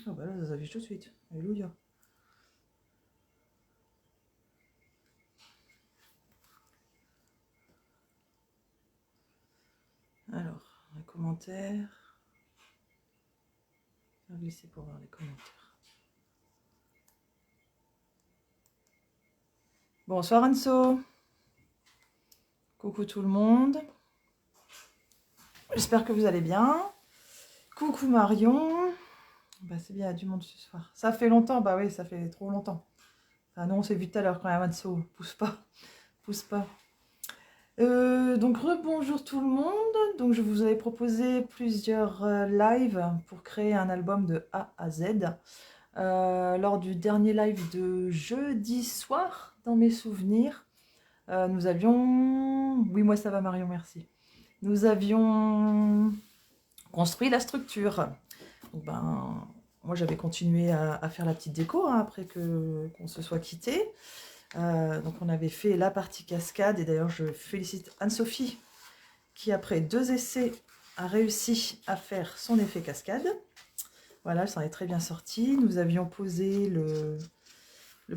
Ah bah là, ça s'affiche tout de suite. Alléluia. Alors, les commentaires. Je vais glisser pour voir les commentaires. Bonsoir Anso. Coucou tout le monde. J'espère que vous allez bien. Coucou Marion. Bah, c'est bien, il y a du monde ce soir. Ça fait longtemps, bah oui, ça fait trop longtemps. Ah non, on s'est vu tout à l'heure quand même, Anso. Pousse pas, pousse pas. Donc rebonjour tout le monde. Donc je vous avais proposé plusieurs lives pour créer un album de A à Z. Lors du dernier live de jeudi soir, dans mes souvenirs, nous avions... Oui, moi ça va Marion, merci. Nous avions construit la structure. Donc, ben, moi j'avais continué à faire la petite déco hein, après qu'on se soit quitté. Donc on avait fait la partie cascade et d'ailleurs je félicite Anne-Sophie qui après 2 essais a réussi à faire son effet cascade. Voilà, ça en est très bien sorti. Nous avions posé le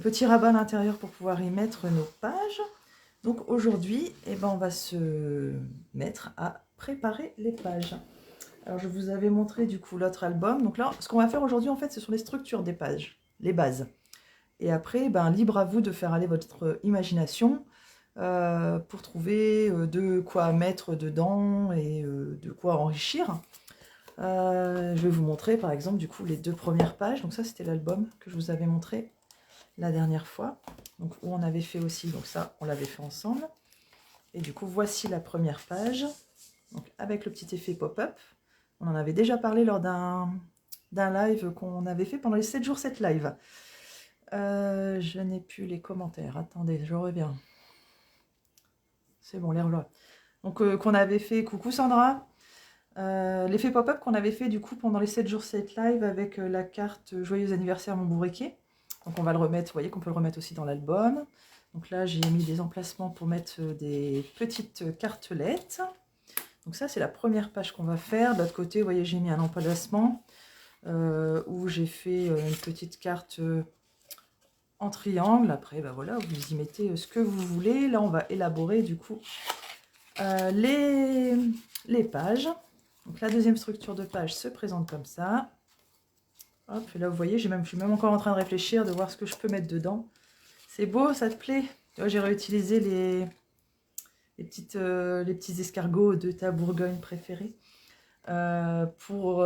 petit rabat à l'intérieur pour pouvoir y mettre nos pages. Donc aujourd'hui, eh ben, on va se mettre à préparer les pages. Alors je vous avais montré du coup l'autre album. Donc là, ce qu'on va faire aujourd'hui en fait, ce sont les structures des pages, les bases. Et après, ben, libre à vous de faire aller votre imagination pour trouver de quoi mettre dedans et de quoi enrichir. Je vais vous montrer par exemple du coup les 2 premières pages. Donc ça c'était l'album que je vous avais montré la dernière fois. Donc où on avait fait aussi, donc ça on l'avait fait ensemble. Et du coup voici la première page. Donc avec le petit effet pop-up. On en avait déjà parlé lors d'un live qu'on avait fait pendant les 7 jours 7 live. Je n'ai plus les commentaires. Attendez, je reviens. C'est bon, les revoilà. Donc, qu'on avait fait, coucou Sandra. L'effet pop-up qu'on avait fait du coup pendant les 7 jours 7 live avec la carte Joyeux anniversaire mon bourriquet. Donc, on va le remettre, vous voyez qu'on peut le remettre aussi dans l'album. Donc là, j'ai mis des emplacements pour mettre des petites cartelettes. Donc ça, c'est la première page qu'on va faire. De l'autre côté, vous voyez, j'ai mis un emplacement où j'ai fait une petite carte en triangle. Après, ben voilà, vous y mettez ce que vous voulez. Là, on va élaborer du coup les pages. Donc la deuxième structure de page se présente comme ça. Hop, et là, vous voyez, je suis même encore en train de réfléchir, de voir ce que je peux mettre dedans. C'est beau, ça te plaît? J'ai réutilisé les petits escargots de ta Bourgogne préférée pour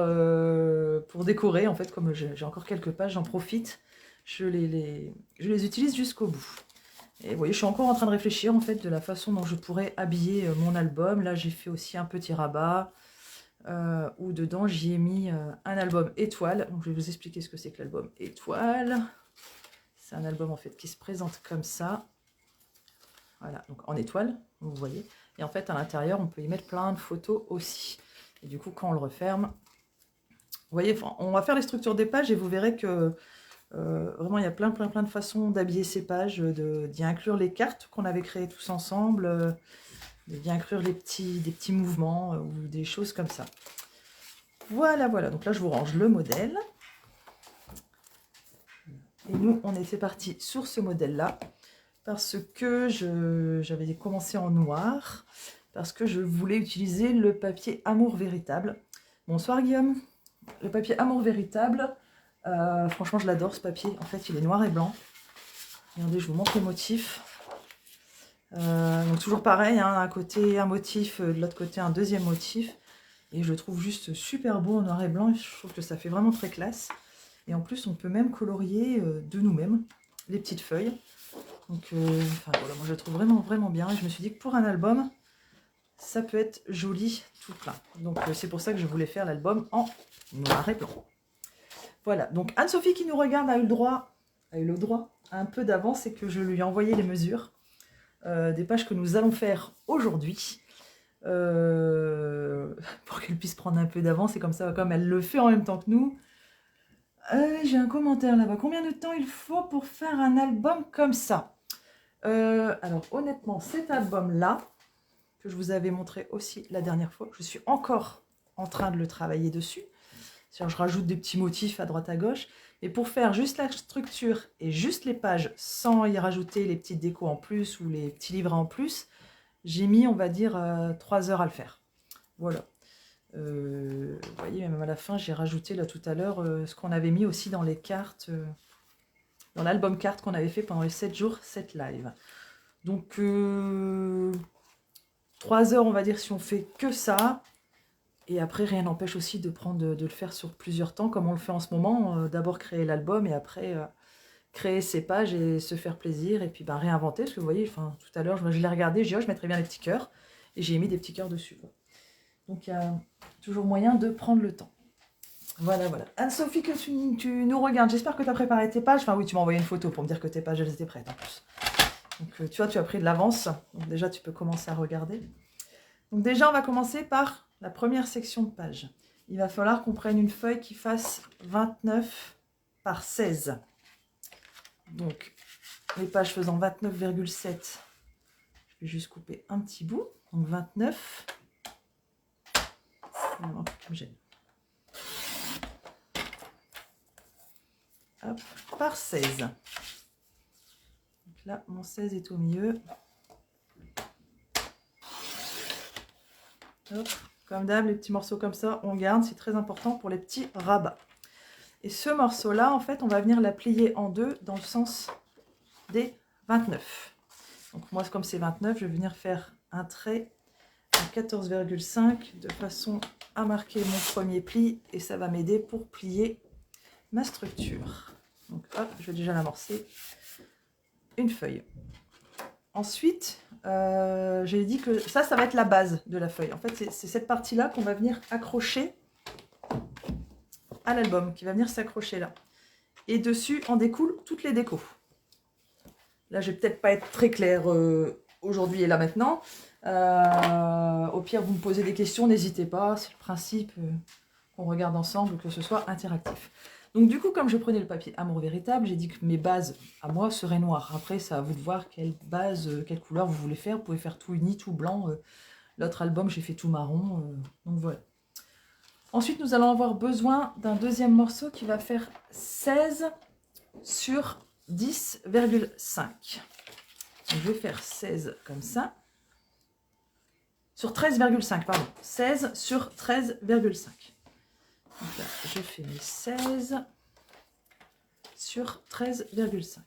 décorer. En fait, comme j'ai encore quelques pages, j'en profite. Je les utilise jusqu'au bout. Et vous voyez, je suis encore en train de réfléchir en fait de la façon dont je pourrais habiller mon album. Là, j'ai fait aussi un petit rabat où dedans j'y ai mis un album étoile. Donc, je vais vous expliquer ce que c'est que l'album étoile. C'est un album en fait qui se présente comme ça. Voilà, donc en étoile, vous voyez. Et en fait, à l'intérieur, on peut y mettre plein de photos aussi. Et du coup, quand on le referme, vous voyez, on va faire les structures des pages et vous verrez que vraiment, il y a plein de façons d'habiller ces pages, d'y inclure les cartes qu'on avait créées tous ensemble, d'y inclure des petits mouvements ou des choses comme ça. Voilà, voilà. Donc là, je vous range le modèle. Et nous, on était parti sur ce modèle-là parce que j'avais commencé en noir, parce que je voulais utiliser le papier Amour Véritable. Bonsoir Guillaume. Le papier Amour Véritable, franchement, je l'adore ce papier. En fait, il est noir et blanc. Regardez, je vous montre les motifs. Donc toujours pareil, hein, d'un côté un motif, de l'autre côté un deuxième motif. Et je le trouve juste super beau en noir et blanc. Je trouve que ça fait vraiment très classe. Et en plus, on peut même colorier de nous-mêmes les petites feuilles. Donc, voilà, moi je le trouve vraiment bien. Et je me suis dit que pour un album, ça peut être joli tout plein. Donc c'est pour ça que je voulais faire l'album en noir et blanc. Voilà, donc Anne-Sophie qui nous regarde a eu le droit à un peu d'avance et que je lui ai envoyé les mesures des pages que nous allons faire aujourd'hui pour qu'elle puisse prendre un peu d'avance et comme ça, comme elle le fait en même temps que nous. J'ai un commentaire là-bas. Combien de temps il faut pour faire un album comme ça? Alors honnêtement, cet album-là, que je vous avais montré aussi la dernière fois, je suis encore en train de le travailler dessus. C'est-à-dire, je rajoute des petits motifs à droite à gauche. Mais pour faire juste la structure et juste les pages, sans y rajouter les petites décos en plus ou les petits livrets en plus, j'ai mis, on va dire, 3 heures à le faire. Voilà. Vous voyez, même à la fin, j'ai rajouté là tout à l'heure ce qu'on avait mis aussi dans les cartes, dans l'album carte qu'on avait fait pendant les 7 jours, 7 lives. Donc, 3 heures, on va dire, si on fait que ça. Et après, rien n'empêche aussi de le faire sur plusieurs temps, comme on le fait en ce moment. D'abord créer l'album et après créer ses pages et se faire plaisir. Et puis réinventer, parce que vous voyez, tout à l'heure, je l'ai regardé, je mettrais bien les petits cœurs. Et j'ai mis des petits cœurs dessus. Donc, il y a toujours moyen de prendre le temps. Voilà, voilà. Anne-Sophie, que tu nous regardes. J'espère que tu as préparé tes pages. Enfin oui, tu m'as envoyé une photo pour me dire que tes pages, elles étaient prêtes en plus. Donc, tu vois, tu as pris de l'avance. Donc déjà, tu peux commencer à regarder. Donc déjà, on va commencer par la première section de page. Il va falloir qu'on prenne une feuille qui fasse 29 par 16. Donc, les pages faisant 29,7. Je vais juste couper un petit bout. Donc, 29. Comme j'aime. Hop, par 16. Donc là, mon 16 est au milieu. Hop, comme d'hab, les petits morceaux comme ça, on garde. C'est très important pour les petits rabats. Et ce morceau-là, en fait, on va venir la plier en deux dans le sens des 29. Donc moi, comme c'est 29, je vais venir faire un trait à 14,5 de façon à marquer mon premier pli. Et ça va m'aider pour plier ma structure. Donc hop, je vais déjà l'amorcer. Une feuille. Ensuite, j'ai dit que ça va être la base de la feuille. En fait, c'est cette partie-là qu'on va venir accrocher à l'album, qui va venir s'accrocher là. Et dessus, en découlent toutes les décos. Là, je vais peut-être pas être très claire aujourd'hui et là maintenant. Au pire, vous me posez des questions, n'hésitez pas. C'est le principe qu'on regarde ensemble, que ce soit interactif. Donc du coup, comme je prenais le papier Amour Véritable, j'ai dit que mes bases à moi seraient noires. Après, c'est à vous de voir quelle base, quelle couleur vous voulez faire. Vous pouvez faire tout uni, tout blanc. L'autre album, j'ai fait tout marron. Donc voilà. Ensuite, nous allons avoir besoin d'un deuxième morceau qui va faire 16 sur 10,5. Je vais faire 16 comme ça. Sur 13,5, pardon. 16 sur 13,5. Donc là, je fais mes 16 sur 13,5.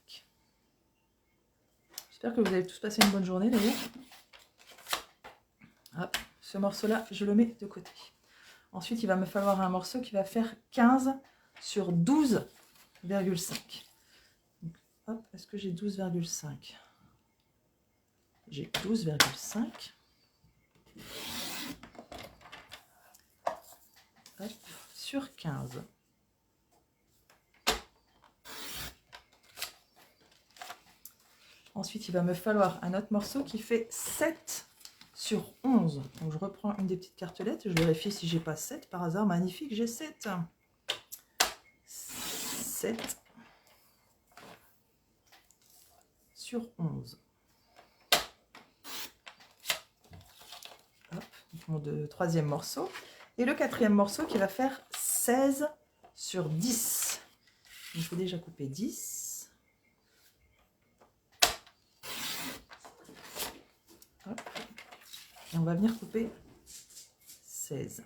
J'espère que vous avez tous passé une bonne journée d'ailleurs. Hop, ce morceau-là, je le mets de côté. Ensuite, il va me falloir un morceau qui va faire 15 sur 12,5. Hop, est-ce que j'ai 12,5? J'ai 12,5. Hop, sur 15. Ensuite, il va me falloir un autre morceau qui fait 7 sur 11. Donc, je reprends une des petites cartelettes. Je vérifie si j'ai pas 7 par hasard. Magnifique, j'ai 7. 7 sur 11. Hop, mon troisième morceau. Et le quatrième morceau qui va faire 16 sur 10. Donc, je vais déjà couper 10. Hop. Et on va venir couper 16.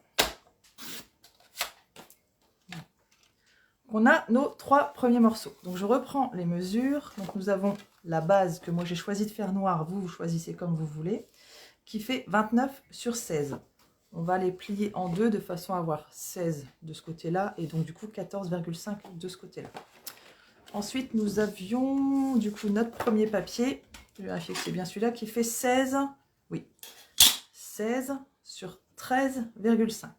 On a nos 3 premiers morceaux. Donc je reprends les mesures. Donc nous avons la base que moi j'ai choisi de faire noire. Vous choisissez comme vous voulez. Qui fait 29 sur 16. On va les plier en deux de façon à avoir 16 de ce côté-là. Et donc du coup 14,5 de ce côté-là. Ensuite nous avions du coup notre premier papier. Je vais vérifier que c'est bien celui-là qui fait 16. Oui. 16 sur 13,5.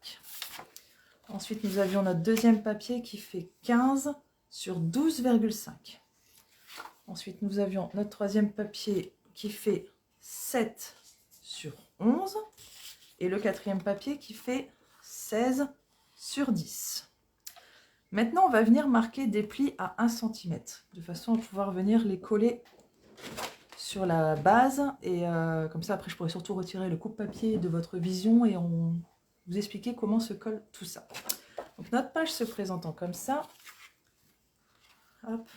Ensuite, nous avions notre deuxième papier qui fait 15 sur 12,5. Ensuite, nous avions notre troisième papier qui fait 7 sur 11. Et le quatrième papier qui fait 16 sur 10. Maintenant, on va venir marquer des plis à 1 cm, de façon à pouvoir venir les coller sur la base. Et comme ça, après, je pourrais surtout retirer le coupe-papier de votre vision et vous expliquer comment se colle tout ça. Donc notre page se présentant comme ça. Hop.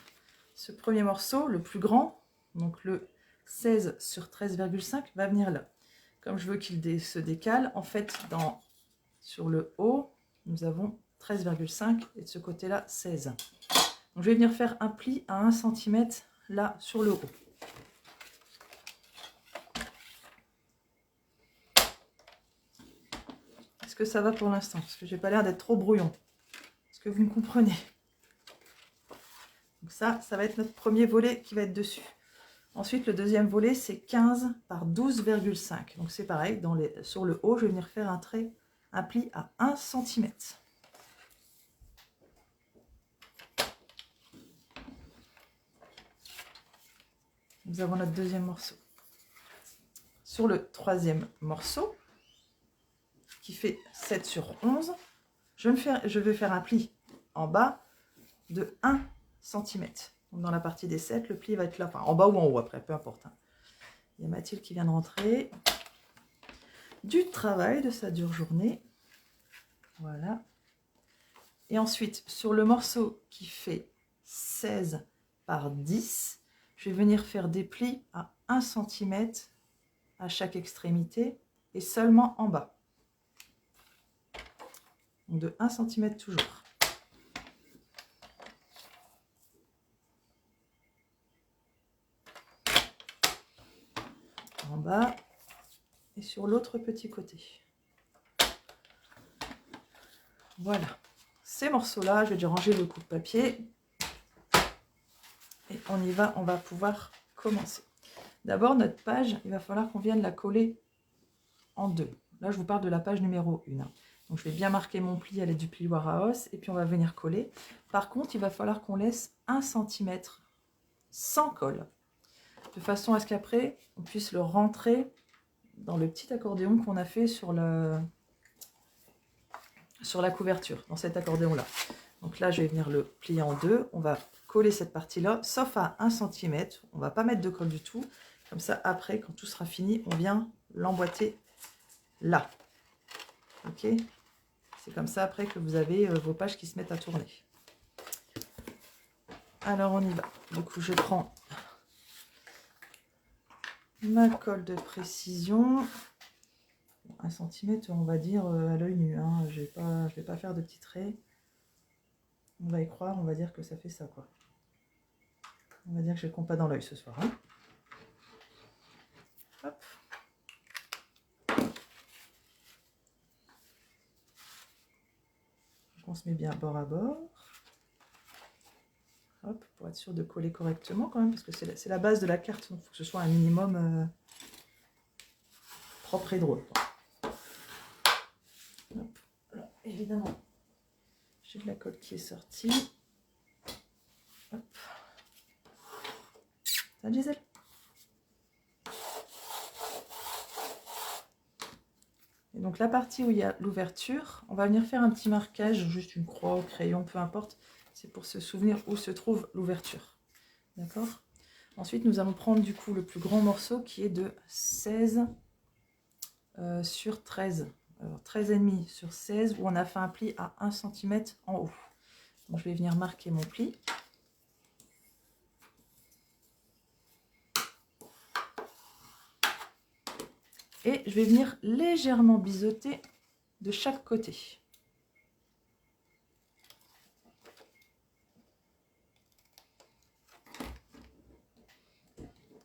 Ce premier morceau, le plus grand, donc le 16 sur 13,5, va venir là. Comme je veux qu'il se décale, en fait, sur le haut, nous avons 13,5 et de ce côté-là, 16. Donc je vais venir faire un pli à 1 cm là sur le haut. Est-ce que ça va pour l'instant? Parce que j'ai pas l'air d'être trop brouillon. Est-ce que vous me comprenez? Donc ça va être notre premier volet qui va être dessus. Ensuite, le deuxième volet, c'est 15 par 12,5. Donc c'est pareil, sur le haut, je vais venir faire un pli à 1 cm. Nous avons notre deuxième morceau. Sur le troisième morceau, qui fait 7 sur 11, je vais faire un pli en bas de 1 cm. Donc dans la partie des 7, le pli va être là, enfin en bas ou en haut après, peu importe. Il y a Mathilde qui vient de rentrer. Du travail de sa dure journée. Voilà. Et ensuite, sur le morceau qui fait 16 par 10, je vais venir faire des plis à 1 cm à chaque extrémité et seulement en bas. Donc de 1 cm toujours. En bas et sur l'autre petit côté. Voilà. Ces morceaux-là, je vais déjà ranger le coupe-papier. Et on y va, on va pouvoir commencer. D'abord, notre page, il va falloir qu'on vienne la coller en deux. Là, je vous parle de la page numéro 1. Donc, je vais bien marquer mon pli à l'aide du plioir à os et puis on va venir coller. Par contre, il va falloir qu'on laisse 1 cm sans colle, de façon à ce qu'après, on puisse le rentrer dans le petit accordéon qu'on a fait sur la couverture, dans cet accordéon-là. Donc là, je vais venir le plier en deux. On va coller cette partie-là, sauf à 1 cm. On ne va pas mettre de colle du tout. Comme ça, après, quand tout sera fini, on vient l'emboîter là. Ok? C'est comme ça, après, que vous avez vos pages qui se mettent à tourner. Alors, on y va. Du coup, je prends ma colle de précision. 1 cm, on va dire à l'œil nu. Hein. Je vais pas faire de petits traits. On va y croire, on va dire que ça fait ça, quoi. On va dire que je ne compte pas dans l'œil ce soir. Hein. Hop. Donc on se met bien bord à bord. Hop, pour être sûr de coller correctement quand même, parce que c'est la base de la carte, donc il faut que ce soit un minimum propre et drôle. Hop. Alors, évidemment, j'ai de la colle qui est sortie. Hop. Ça, Gisèle? Et donc la partie où il y a l'ouverture, on va venir faire un petit marquage, juste une croix au crayon, peu importe. C'est pour se souvenir où se trouve l'ouverture. D'accord? Ensuite, nous allons prendre du coup le plus grand morceau qui est de 16 sur 13. Alors 13,5 sur 16 où on a fait un pli à 1 cm en haut. Donc je vais venir marquer mon pli. Et je vais venir légèrement biseauter de chaque côté.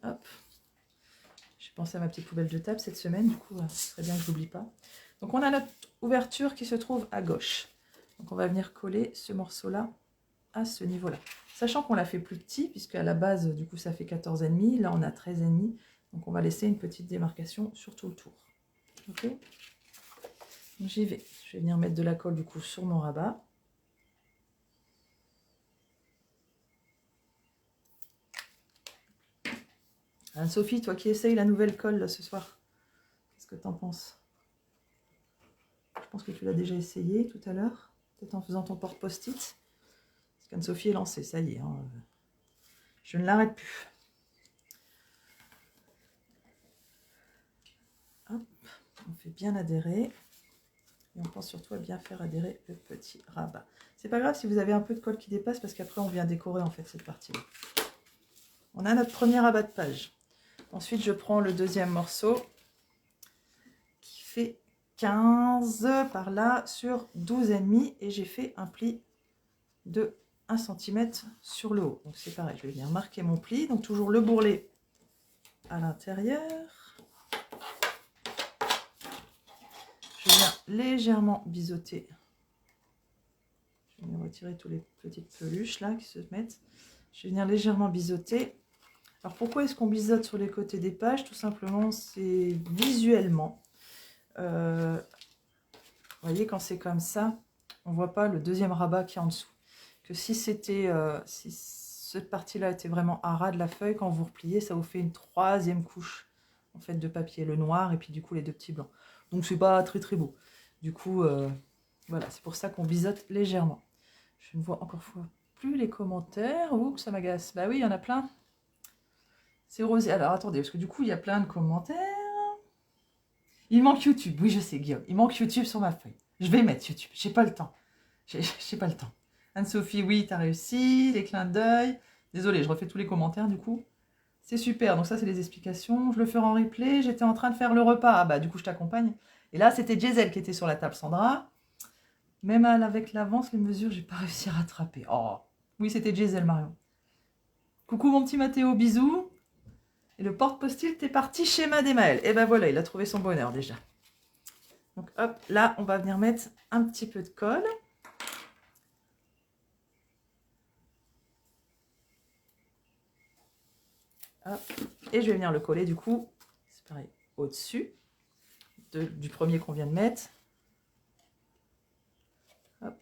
Hop. J'ai pensé à ma petite poubelle de table cette semaine, du coup, ce serait bien que je n'oublie pas. Donc on a notre ouverture qui se trouve à gauche. Donc on va venir coller ce morceau-là à ce niveau-là. Sachant qu'on l'a fait plus petit, puisque à la base, du coup, ça fait 14,5. Là, on a 13,5. Donc on va laisser une petite démarcation sur tout le tour. Ok, j'y vais. Je vais venir mettre de la colle du coup sur mon rabat. Anne-Sophie, toi qui essayes la nouvelle colle là, ce soir, qu'est-ce que tu en penses? Je pense que tu l'as déjà essayé tout à l'heure, peut-être en faisant ton porte-post-it. Parce qu'Anne-Sophie est lancée, ça y est. Hein. Je ne l'arrête plus. Hop, on fait bien adhérer. Et on pense surtout à bien faire adhérer le petit rabat. C'est pas grave si vous avez un peu de colle qui dépasse parce qu'après on vient décorer en fait cette partie-là. On a notre premier rabat de page. Ensuite, je prends le deuxième morceau qui fait 15 par là sur 12,5 et j'ai fait un pli de 1 cm sur le haut. Donc c'est pareil, je vais venir marquer mon pli. Donc toujours le bourrelet à l'intérieur. Je viens légèrement biseauter. Je vais retirer toutes les petites peluches là qui se mettent. Je vais venir légèrement biseauter. Alors pourquoi est-ce qu'on biseaute sur les côtés des pages? Tout simplement, c'est visuellement. Vous voyez, quand c'est comme ça, on ne voit pas le deuxième rabat qui est en dessous. Que si c'était, si cette partie-là était vraiment à ras de la feuille, quand vous repliez, ça vous fait une troisième couche en fait de papier, le noir et puis du coup les deux petits blancs. Donc c'est pas très très beau. Du coup, voilà, c'est pour ça qu'on biseaute légèrement. Je ne vois encore plus les commentaires. Ouh, que ça m'agace. Bah oui, il y en a plein. C'est rosé. Alors attendez, parce que du coup, il y a plein de commentaires. Il manque YouTube. Oui, je sais, Guillaume. Il manque YouTube sur ma feuille. Je vais mettre YouTube. J'ai pas le temps. J'ai pas le temps. Anne-Sophie, oui, t'as réussi. Les clins d'œil. Désolée, je refais tous les commentaires du coup. C'est super. Donc ça, c'est les explications. Je le ferai en replay. J'étais en train de faire le repas. Ah bah, du coup, je t'accompagne. Et là, c'était Gisèle qui était sur la table, Sandra. Même avec l'avance, les mesures, j'ai pas réussi à rattraper. Oh, oui, c'était Gisèle, Marion. Coucou, mon petit Mathéo. Bisous. Et le porte-postille, t'es parti chez Mademaël. Et ben voilà, il a trouvé son bonheur déjà. Donc hop, là, on va venir mettre un petit peu de colle. Hop. Et je vais venir le coller du coup, c'est pareil, au-dessus du premier qu'on vient de mettre. Hop.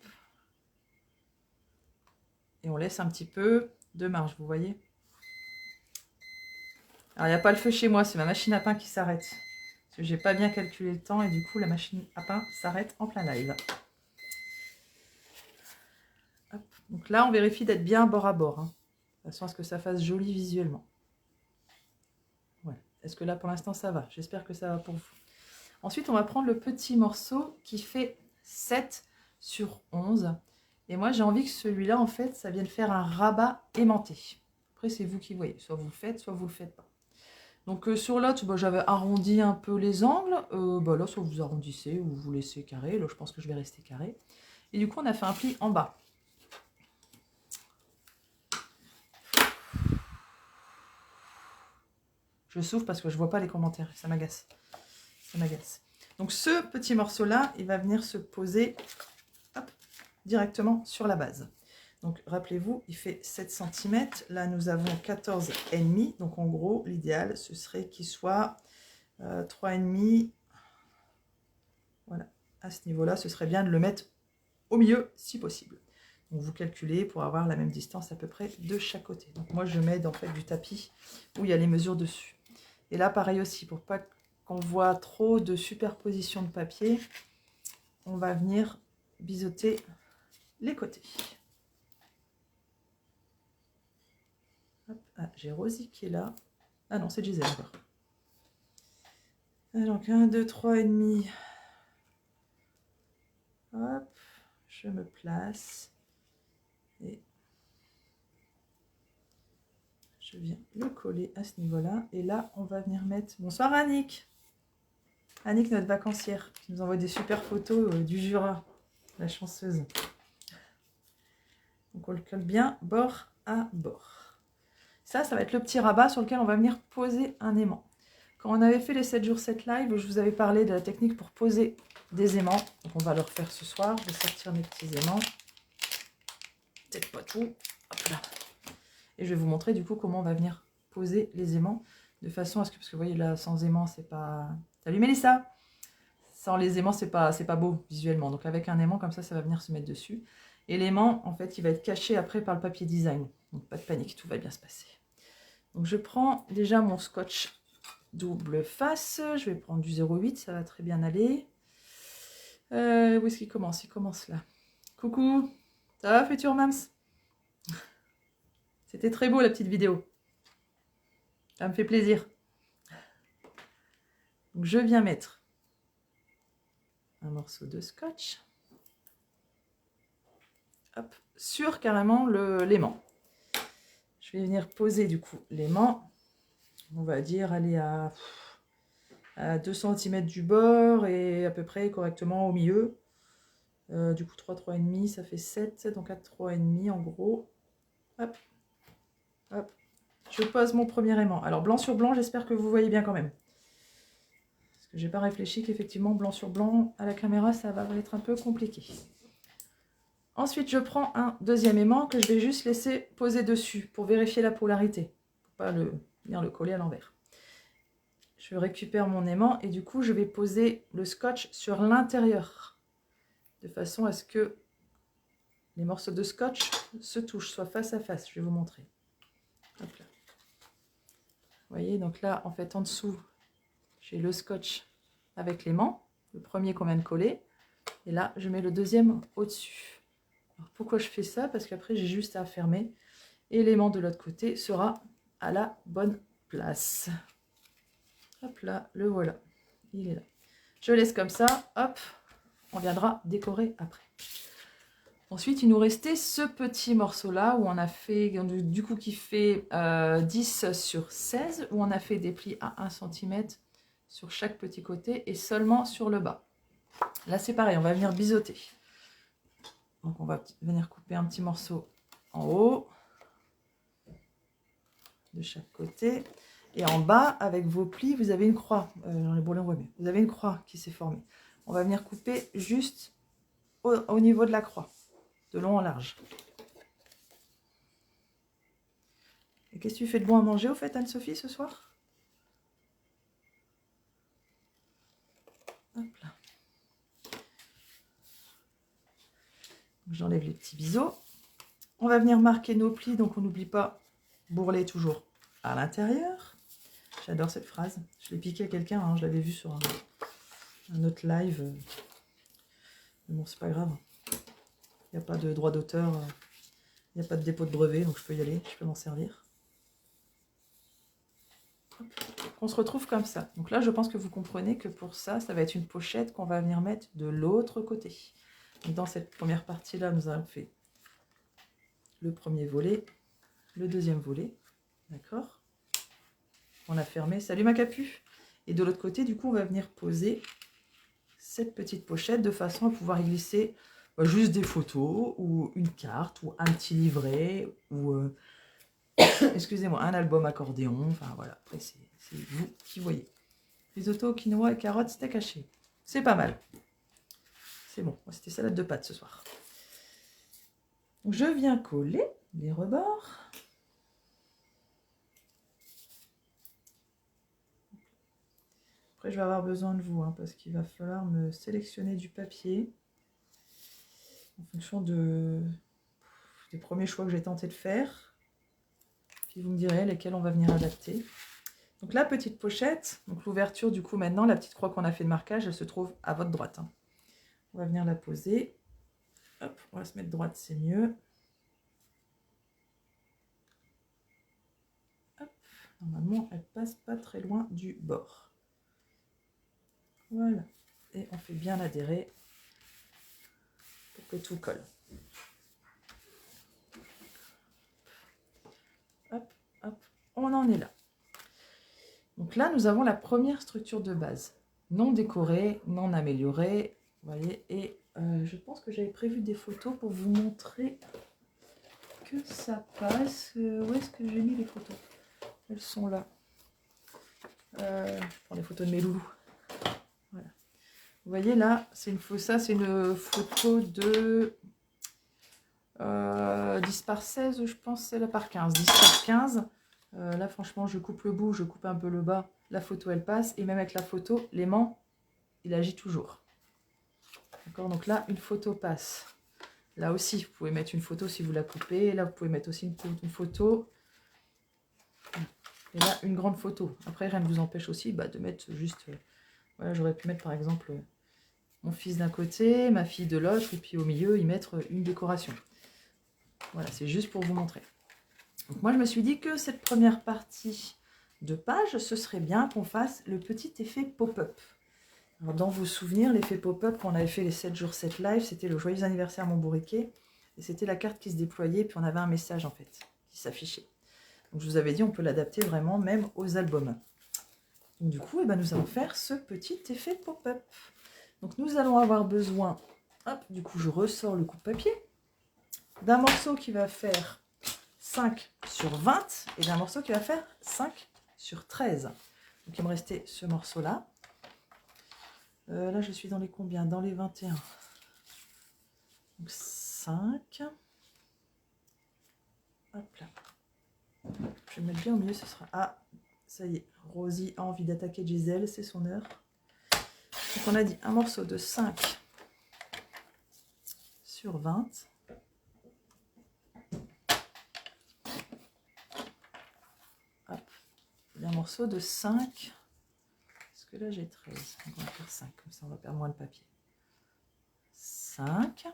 Et on laisse un petit peu de marge, vous voyez. Alors, il n'y a pas le feu chez moi, c'est ma machine à pain qui s'arrête. Parce que j'ai pas bien calculé le temps et du coup, la machine à pain s'arrête en plein live. Hop. Donc là, on vérifie d'être bien bord à bord, hein, de façon à ce que ça fasse joli visuellement. Voilà. Est-ce que là, pour l'instant, ça va? J'espère que ça va pour vous. Ensuite, on va prendre le petit morceau qui fait 7 sur 11. Et moi, j'ai envie que celui-là, en fait, ça vienne faire un rabat aimanté. Après, c'est vous qui voyez. Soit vous le faites, soit vous le faites pas. Donc, sur l'autre, bah, j'avais arrondi un peu les angles. Bah, là, soit vous arrondissez ou vous laissez carré. Là, je pense que je vais rester carré. Et du coup, on a fait un pli en bas. Je souffle parce que je ne vois pas les commentaires. Ça m'agace. Ça m'agace. Donc, ce petit morceau-là, il va venir se poser hop, directement sur la base. Donc, rappelez-vous, il fait 7 cm. Là, nous avons 14,5. Donc, en gros, l'idéal, ce serait qu'il soit 3,5. Voilà. À ce niveau-là, ce serait bien de le mettre au milieu, si possible. Donc, vous calculez pour avoir la même distance à peu près de chaque côté. Donc, moi, je mets en fait du tapis où il y a les mesures dessus. Et là, pareil aussi, pour pas qu'on voit trop de superposition de papier, on va venir biseauter les côtés. Ah, j'ai Rosie qui est là. Ah non, c'est Gisèle encore. Donc 1, 2, 3,5. Hop, je me place. Et je viens le coller à ce niveau-là. Et là, on va venir mettre... Bonsoir Annick. Annick, notre vacancière, qui nous envoie des super photos du Jura. La chanceuse. Donc on le colle bien bord à bord. Ça va être le petit rabat sur lequel on va venir poser un aimant. Quand on avait fait les 7 jours 7 live, je vous avais parlé de la technique pour poser des aimants. Donc on va le refaire ce soir. Je vais sortir mes petits aimants. Peut-être pas tout. Hop là. Et je vais vous montrer du coup comment on va venir poser les aimants. De façon à ce que, parce que vous voyez là, sans aimants, c'est pas... Salut Mélissa! Sans les aimants, c'est pas beau visuellement. Donc avec un aimant comme ça va venir se mettre dessus. Et l'aimant, en fait, il va être caché après par le papier design. Donc pas de panique, tout va bien se passer. Donc je prends déjà mon scotch double face. Je vais prendre du 0,8, ça va très bien aller. Où est-ce qu'il commence? Il commence là. Coucou, ça va futur Mams? C'était très beau la petite vidéo. Ça me fait plaisir. Donc je viens mettre un morceau de scotch. Hop, sur carrément l'aimant. Je vais venir poser du coup l'aimant. On va dire aller à 2 cm du bord et à peu près correctement au milieu. Du coup 3,5, ça fait 7, donc à 3,5 en gros. Hop, hop. Je pose mon premier aimant. Alors blanc sur blanc, j'espère que vous voyez bien quand même. Parce que j'ai pas réfléchi qu'effectivement blanc sur blanc à la caméra, ça va être un peu compliqué. Ensuite, je prends un deuxième aimant que je vais juste laisser poser dessus pour vérifier la polarité. Pour pas venir le coller à l'envers. Je récupère mon aimant et du coup, je vais poser le scotch sur l'intérieur. De façon à ce que les morceaux de scotch se touchent, soient face à face. Je vais vous montrer. Hop là. Vous voyez, donc là, en fait, en dessous, j'ai le scotch avec l'aimant. Le premier qu'on vient de coller. Et là, je mets le deuxième au-dessus. Alors, pourquoi je fais ça? Parce qu'après, j'ai juste à fermer. Et l'aimant de l'autre côté sera à la bonne place. Hop là, le voilà. Il est là. Je laisse comme ça. Hop, on viendra décorer après. Ensuite, il nous restait ce petit morceau-là où on a fait, du coup, qui fait 10 sur 16, où on a fait des plis à 1 cm sur chaque petit côté et seulement sur le bas. Là, c'est pareil, on va venir biseauter. Donc, on va venir couper un petit morceau en haut de chaque côté. Et en bas, avec vos plis, vous avez une croix. Dans les bourrelets, on voit bien. Vous avez une croix qui s'est formée. On va venir couper juste au niveau de la croix, de long en large. Et qu'est-ce que tu fais de bon à manger, au fait, Anne-Sophie, ce soir? Hop là. J'enlève les petits biseaux. On va venir marquer nos plis, donc on n'oublie pas, bourrelet toujours à l'intérieur. J'adore cette phrase. Je l'ai piqué à quelqu'un, hein, je l'avais vu sur un autre live. Mais bon, c'est pas grave. Il n'y a pas de droit d'auteur, il n'y a pas de dépôt de brevet, donc je peux y aller, je peux m'en servir. Hop. On se retrouve comme ça. Donc là, je pense que vous comprenez que pour ça, ça va être une pochette qu'on va venir mettre de l'autre côté. Donc dans cette première partie-là, nous avons fait le premier volet, le deuxième volet, d'accord? On a fermé. Salut ma capu! Et de l'autre côté, du coup, on va venir poser cette petite pochette de façon à pouvoir y glisser juste des photos ou une carte ou un petit livret ou excusez-moi, un album accordéon. Enfin voilà, après c'est vous qui voyez. Risotto, quinoa et carottes, steak haché. C'est pas mal. C'est bon, c'était salade de pâtes ce soir. Donc, je viens coller les rebords. Après, je vais avoir besoin de vous, hein, parce qu'il va falloir me sélectionner du papier en fonction des premiers choix que j'ai tenté de faire. Puis vous me direz lesquels on va venir adapter. Donc la petite pochette, donc l'ouverture du coup maintenant, la petite croix qu'on a fait de marquage, elle se trouve à votre droite. Hein. On va venir la poser. Hop, on va se mettre droite, c'est mieux. Hop, normalement, elle passe pas très loin du bord. Voilà. Et on fait bien adhérer pour que tout colle. Hop, hop, on en est là. Donc là, nous avons la première structure de base. Non décorée, non améliorée. Vous voyez, et je pense que j'avais prévu des photos pour vous montrer que ça passe. Où est-ce que j'ai mis les photos? Elles sont là. Je prends les photos de mes loulous. Voilà. Vous voyez là, c'est une photo de 10 par 16, je pense, c'est là par 15. 10 par 15. Là, franchement, je coupe le bout, je coupe un peu le bas. La photo, elle passe. Et même avec la photo, l'aimant, il agit toujours. D'accord, donc là, une photo passe. Là aussi, vous pouvez mettre une photo si vous la coupez. Là, vous pouvez mettre aussi une photo. Et là, une grande photo. Après, rien ne vous empêche aussi de mettre juste... voilà, j'aurais pu mettre, par exemple, mon fils d'un côté, ma fille de l'autre, et puis au milieu, y mettre une décoration. Voilà, c'est juste pour vous montrer. Donc moi, je me suis dit que cette première partie de page, ce serait bien qu'on fasse le petit effet pop-up. Alors, dans vos souvenirs, l'effet pop-up, quand on avait fait les 7 jours 7 live, c'était le joyeux anniversaire mon bourriquet. Et c'était la carte qui se déployait, puis on avait un message en fait, qui s'affichait. Donc je vous avais dit, on peut l'adapter vraiment même aux albums. Donc du coup, nous allons faire ce petit effet pop-up. Donc nous allons avoir besoin, hop, du coup je ressors le coupe-papier, d'un morceau qui va faire 5 sur 20 et d'un morceau qui va faire 5 sur 13. Donc il me restait ce morceau-là. Là, je suis dans les combien? Dans les 21. Donc 5. Hop là. Je vais me mettre bien au milieu, ce sera... Ah, ça y est, Rosie a envie d'attaquer Gisèle, c'est son heure. Donc on a dit un morceau de 5 sur 20. Hop. Et un morceau de 5. Parce que là j'ai 13. Donc on va faire 5, comme ça on va perdre moins de papier. 5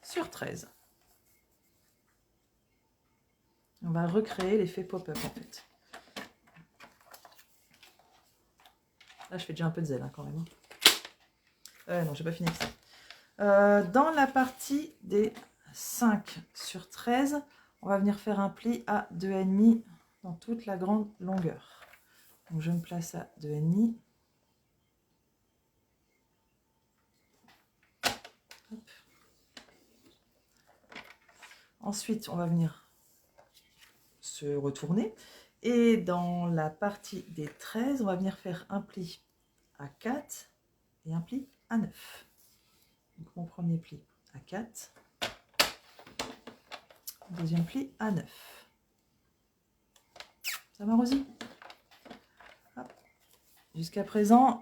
sur 13. On va recréer l'effet pop-up en fait. Là je fais déjà un peu de zèle hein, quand même. Non, j'ai pas fini avec ça. Dans la partie des 5 sur 13, on va venir faire un pli à 2,5 dans toute la grande longueur. Donc je me place à 2,5. Ensuite, on va venir se retourner. Et dans la partie des 13, on va venir faire un pli à 4 et un pli à 9. Donc mon premier pli à 4. Deuxième pli à 9. Ça va, Rosie? Jusqu'à présent,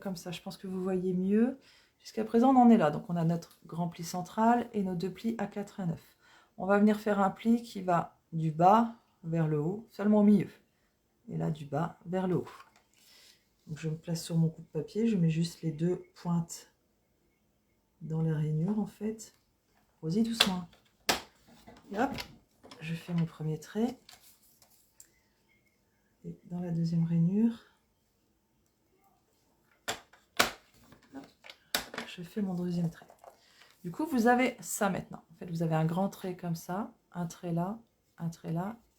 comme ça, je pense que vous voyez mieux. Jusqu'à présent, on en est là. Donc, on a notre grand pli central et nos deux plis à 4 et 9. On va venir faire un pli qui va du bas vers le haut, seulement au milieu. Et là, du bas vers le haut. Donc, je me place sur mon coupe-papier. Je mets juste les deux pointes dans les rainures, en fait. Rosie, doucement. Et hop, je fais mon premier trait. Et dans la deuxième rainure, je fais mon deuxième trait. Du coup, vous avez ça maintenant. En fait, vous avez un grand trait comme ça, un trait là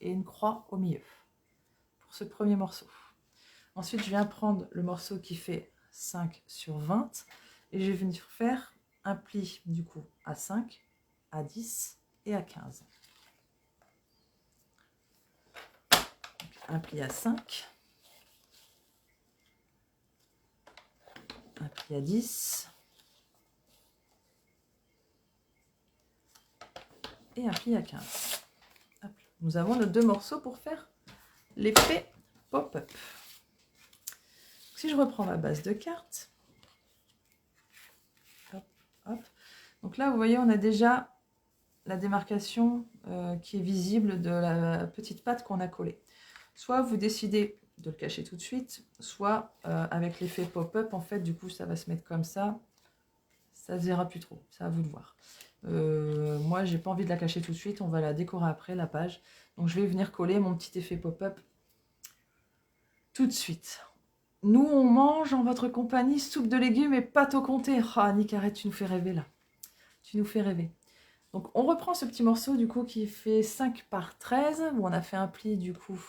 et une croix au milieu pour ce premier morceau. Ensuite, je viens prendre le morceau qui fait 5 sur 20 et je vais venir faire un pli du coup à 5, à 10 et à 15. Donc, un pli à 5, un pli à 10 et un pli à 15. Hop. Nous avons nos deux morceaux pour faire l'effet pop-up. Si je reprends ma base de cartes, hop, hop. Donc là, vous voyez, on a déjà la démarcation qui est visible de la petite patte qu'on a collée. Soit vous décidez de le cacher tout de suite, soit avec l'effet pop-up, en fait, du coup, ça va se mettre comme ça. Ça ne se verra plus trop, c'est à vous de voir. Moi, j'ai pas envie de la cacher tout de suite, on va la décorer après, la page. Donc, je vais venir coller mon petit effet pop-up tout de suite. Nous, on mange en votre compagnie soupe de légumes et pâte au comté. Ah, Nick, arrête, tu nous fais rêver là. Tu nous fais rêver. Donc, on reprend ce petit morceau du coup qui fait 5 par 13, où on a fait un pli du coup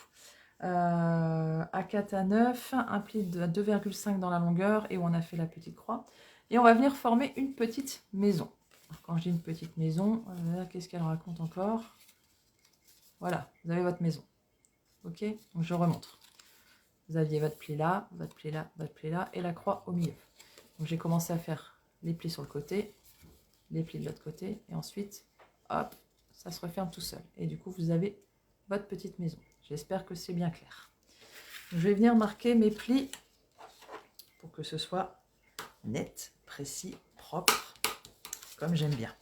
à 4 à 9, un pli de 2,5 dans la longueur et où on a fait la petite croix. Et on va venir former une petite maison. Alors, quand je dis une petite maison, qu'est-ce qu'elle raconte encore? Voilà, vous avez votre maison. Ok, donc je remontre. Vous aviez votre pli là, votre pli là, votre pli là et la croix au milieu. Donc j'ai commencé à faire les plis sur le côté, les plis de l'autre côté et ensuite, hop, ça se referme tout seul. Et du coup, vous avez votre petite maison. J'espère que c'est bien clair. Donc, je vais venir marquer mes plis pour que ce soit net, précis, propre, comme j'aime bien.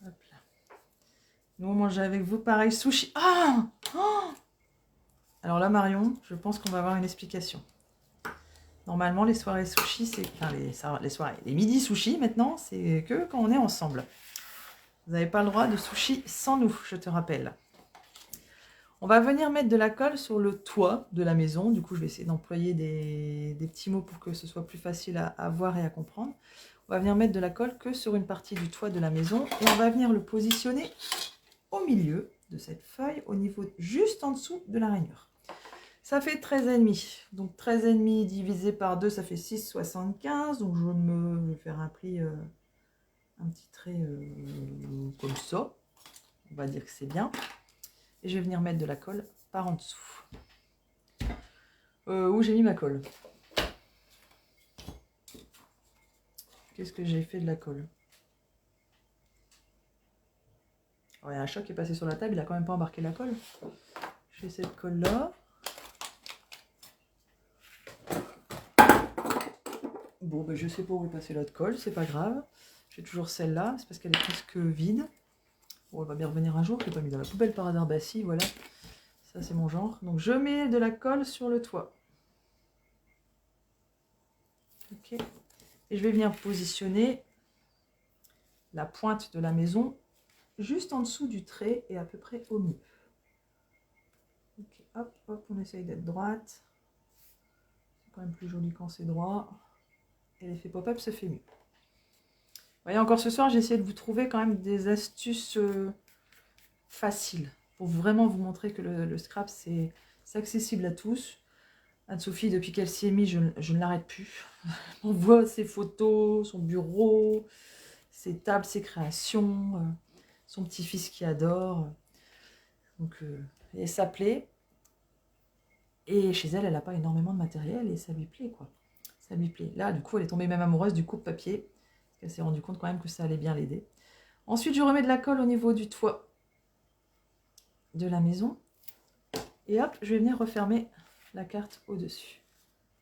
Hop là. Nous, on mange avec vous pareil sushi. Ah oh, alors là, Marion, je pense qu'on va avoir une explication. Normalement, les soirées sushi, c'est... Enfin, les midis sushi, maintenant, c'est que quand on est ensemble. Vous n'avez pas le droit de sushi sans nous, je te rappelle. On va venir mettre de la colle sur le toit de la maison. Du coup, je vais essayer d'employer des petits mots pour que ce soit plus facile à voir et à comprendre. On va venir mettre de la colle que sur une partie du toit de la maison. Et on va venir le positionner au milieu de cette feuille, au niveau juste en dessous de la rainure. Ça fait 13,5. Donc 13,5 divisé par 2, ça fait 6,75. Donc je vais faire un pli, un petit trait comme ça. On va dire que c'est bien. Et je vais venir mettre de la colle par en dessous. Où j'ai mis ma colle? Qu'est-ce que j'ai fait de la colle? Alors, il y a un chat qui est passé sur la table, il n'a quand même pas embarqué la colle. J'ai cette colle-là. Bon, ben, je sais pas où est passée l'autre colle, c'est pas grave. J'ai toujours celle-là, c'est parce qu'elle est presque vide. Bon, elle va bien revenir un jour, je l'ai pas mis dans la poubelle par hasard. Bah si, voilà. Ça, c'est mon genre. Donc, je mets de la colle sur le toit. Ok. Et je vais venir positionner la pointe de la maison juste en dessous du trait et à peu près au milieu. Ok, hop, hop, on essaye d'être droite. C'est quand même plus joli quand c'est droit. Et l'effet pop-up se fait mieux. Vous voyez, encore ce soir, j'ai essayé de vous trouver quand même des astuces faciles pour vraiment vous montrer que le scrap, c'est accessible à tous. Anne-Sophie, depuis qu'elle s'y est mise, je ne l'arrête plus. On voit ses photos, son bureau, ses tables, ses créations, son petit-fils qui adore. Donc, et ça plaît. Et chez elle, elle n'a pas énormément de matériel et ça lui plaît, quoi. Ça lui plaît. Là, du coup, elle est tombée même amoureuse du coupe-papier. Elle s'est rendue compte quand même que ça allait bien l'aider. Ensuite, je remets de la colle au niveau du toit de la maison. Et hop, je vais venir refermer la carte au-dessus.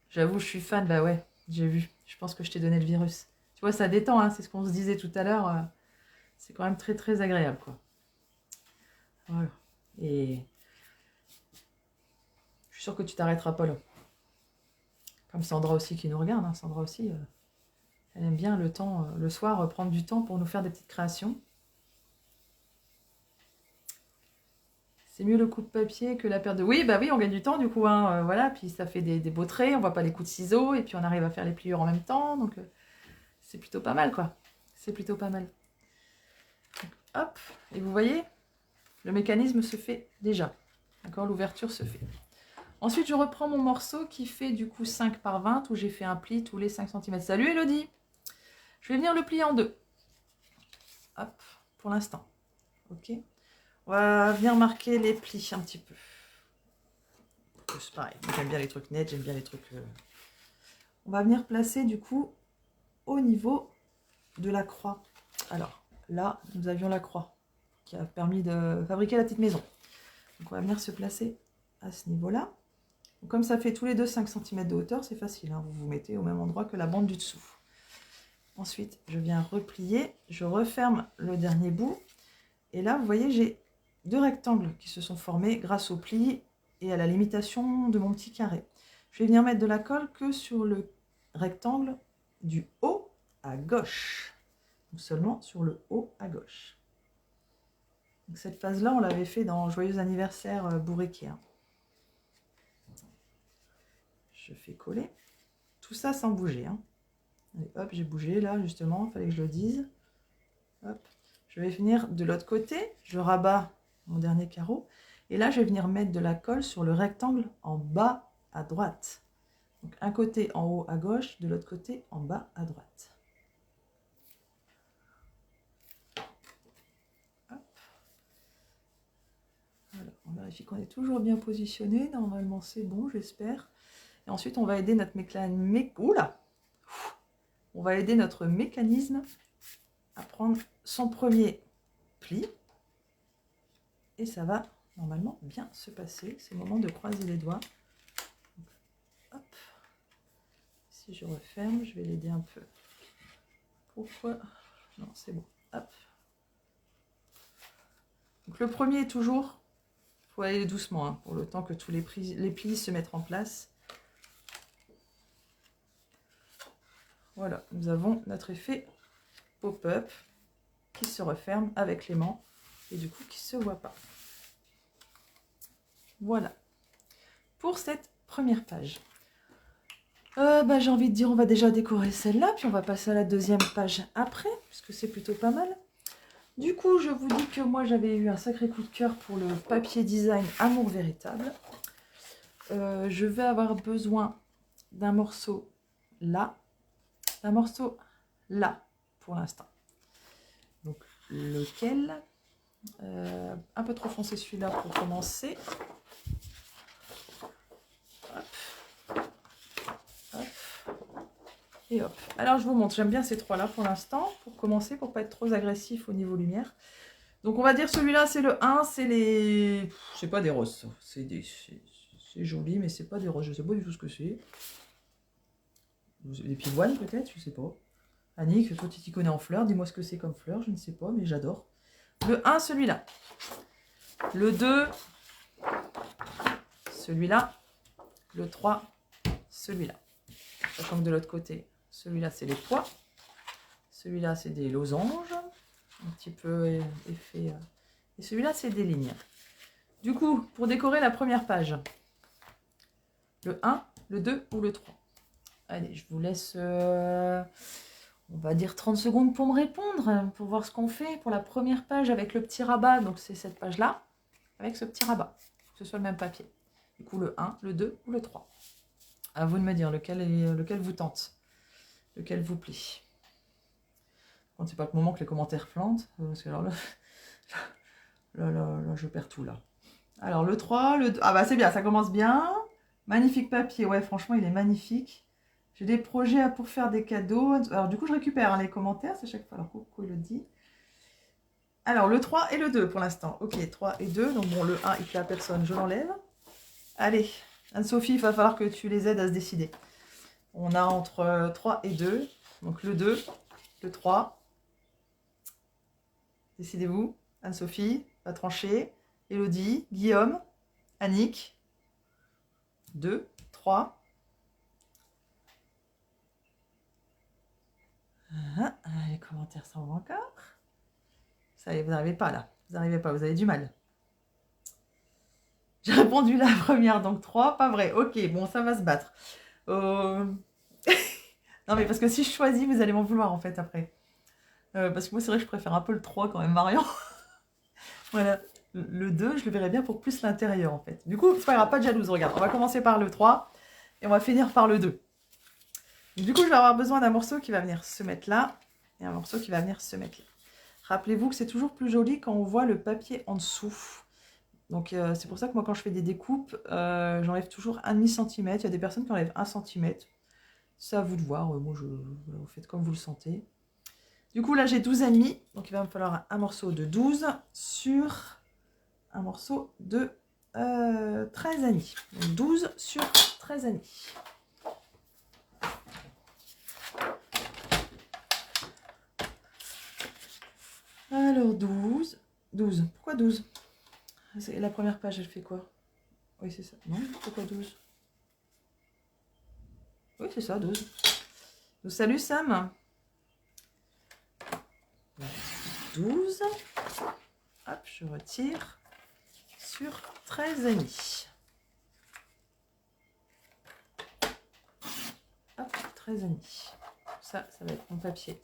J'avoue, je suis fan, bah ouais, j'ai vu. Je pense que je t'ai donné le virus. Tu vois, ça détend, hein, c'est ce qu'on se disait tout à l'heure. C'est quand même très, très agréable, quoi. Voilà. Et je suis sûre que tu t'arrêteras pas là. Comme Sandra aussi qui nous regarde. Hein. Sandra aussi, elle aime bien le temps, le soir, prendre du temps pour nous faire des petites créations. C'est mieux le coup de papier que la paire de... Oui, bah oui, on gagne du temps du coup, hein, voilà. Puis ça fait des beaux traits, on voit pas les coups de ciseaux, et puis on arrive à faire les pliures en même temps, donc c'est plutôt pas mal, quoi. C'est plutôt pas mal. Donc, hop, et vous voyez, le mécanisme se fait déjà. D'accord, l'ouverture se fait. Ensuite, je reprends mon morceau qui fait du coup 5 par 20, où j'ai fait un pli tous les 5 cm. Salut Elodie! Je vais venir le plier en deux. Hop, pour l'instant. Ok. On va venir marquer les plis un petit peu. C'est pareil, j'aime bien les trucs nets, j'aime bien les trucs... On va venir placer du coup au niveau de la croix. Alors là, nous avions la croix qui a permis de fabriquer la petite maison. Donc on va venir se placer à ce niveau-là. Comme ça fait tous les deux 5 cm de hauteur, c'est facile. Hein, vous vous mettez au même endroit que la bande du dessous. Ensuite, je viens replier, je referme le dernier bout. Et là, vous voyez, j'ai deux rectangles qui se sont formés grâce au pli et à la limitation de mon petit carré. Je vais venir mettre de la colle que sur le rectangle du haut à gauche. Donc seulement sur le haut à gauche. Donc cette phase-là, on l'avait fait dans Joyeux anniversaire Bourriquet. Hein. Je fais coller. Tout ça sans bouger. Hein. Allez, hop, j'ai bougé là, justement, il fallait que je le dise. Hop. Je vais venir de l'autre côté, je rabats mon dernier carreau. Et là, je vais venir mettre de la colle sur le rectangle en bas à droite. Donc un côté en haut à gauche, de l'autre côté en bas à droite. Hop. Voilà, on vérifie qu'on est toujours bien positionné. Normalement, c'est bon, j'espère. Et ensuite, on va aider notre On va aider notre mécanisme à prendre son premier pli. Et ça va normalement bien se passer. C'est le moment de croiser les doigts. Hop. Si je referme, je vais l'aider un peu. Pourquoi? Non, c'est bon. Hop. Donc le premier est toujours, il faut aller doucement, hein, pour le temps que tous les plis se mettent en place. Voilà, nous avons notre effet pop-up qui se referme avec l'aimant et du coup qui ne se voit pas. Voilà. Pour cette première page. J'ai envie de dire, on va déjà décorer celle-là, puis on va passer à la deuxième page après, puisque c'est plutôt pas mal. Du coup, je vous dis que moi, j'avais eu un sacré coup de cœur pour le papier design Amour Véritable. Je vais avoir besoin d'un morceau là, d'un morceau là, pour l'instant. Donc, lequel un peu trop foncé celui-là pour commencer. Hop. Hop. Et hop. Alors, je vous montre. J'aime bien ces trois-là pour l'instant, pour commencer, pour pas être trop agressif au niveau lumière. Donc, on va dire celui-là, c'est le 1, c'est les... C'est pas des roses, c'est joli, mais c'est pas des roses. Je sais pas du tout ce que c'est. Des pivoines, peut-être, je sais pas. Annick, toi, tu t'y connais en fleurs. Dis-moi ce que c'est comme fleurs, je ne sais pas, mais j'adore. Le 1, celui-là. Le 2, celui-là. Le 3, celui-là. Sachant que de l'autre côté, celui-là, c'est les pois. Celui-là, c'est des losanges. Un petit peu effet. Et celui-là, c'est des lignes. Du coup, pour décorer la première page, le 1, le 2 ou le 3. Allez, je vous laisse, on va dire 30 secondes pour me répondre, pour voir ce qu'on fait pour la première page avec le petit rabat. Donc, c'est cette page-là, avec ce petit rabat, que ce soit le même papier. Du coup, le 1, le 2 ou le 3. À vous de me dire lequel vous tente, lequel vous plaît. Quand c'est pas le moment que les commentaires plantent, parce que alors là, je perds tout là. Alors le 3, le 2, ah bah c'est bien, ça commence bien. Magnifique papier, ouais franchement il est magnifique. J'ai des projets pour faire des cadeaux. Alors du coup je récupère les commentaires, c'est chaque fois. Alors coucou il le dit. Alors le 3 et le 2 pour l'instant. Ok, 3 et 2, donc bon le 1 il plaît à personne, je l'enlève. Allez, Anne-Sophie, il va falloir que tu les aides à se décider. On a entre 3 et 2, donc le 2, le 3. Décidez-vous. Anne-Sophie va trancher. Elodie, Guillaume, Annick. 2, 3. Les commentaires s'en vont encore. Ça y est, vous n'arrivez pas là. Vous n'arrivez pas, vous avez du mal. J'ai répondu la première, donc 3. Pas vrai. Ok, bon, ça va se battre. Non, mais parce que si je choisis, vous allez m'en vouloir en fait après. Parce que moi, c'est vrai que je préfère un peu le 3 quand même, Marion. Voilà. Le 2, je le verrais bien pour plus l'intérieur en fait. Du coup, c'est pas grave, pas de jalouse. Regarde, on va commencer par le 3 et on va finir par le 2. Du coup, je vais avoir besoin d'un morceau qui va venir se mettre là et un morceau qui va venir se mettre là. Rappelez-vous que c'est toujours plus joli quand on voit le papier en dessous. Donc, c'est pour ça que moi, quand je fais des découpes, j'enlève toujours 1,5 cm. Il y a des personnes qui enlèvent 1 cm. C'est à vous de voir. Moi, vous faites comme vous le sentez. Du coup, là, j'ai 12,5. Donc, il va me falloir un morceau de 12 sur un morceau de 13,5. Donc, 12 sur 13,5. Alors, 12. 12. Pourquoi 12? La première page, elle fait quoi? Oui, c'est ça. Non, pourquoi 12? Oui, c'est ça, 12. Donc, salut Sam. 12. Hop, je retire. Sur 13,5. Hop, 13,5. Ça va être mon papier.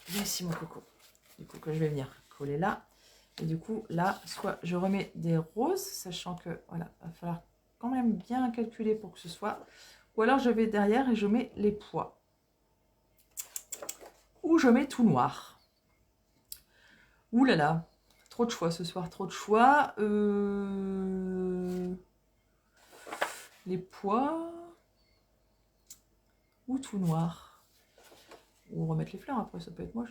Ici, mon coco. Du coup, que je vais venir coller là. Et du coup, là, soit je remets des roses, sachant que, voilà, il va falloir quand même bien calculer pour que ce soit. Ou alors, je vais derrière et je mets les pois. Ou je mets tout noir. Ouh là là, trop de choix ce soir, trop de choix. Les pois. Ou tout noir. Ou remettre les fleurs, après, ça peut être moi.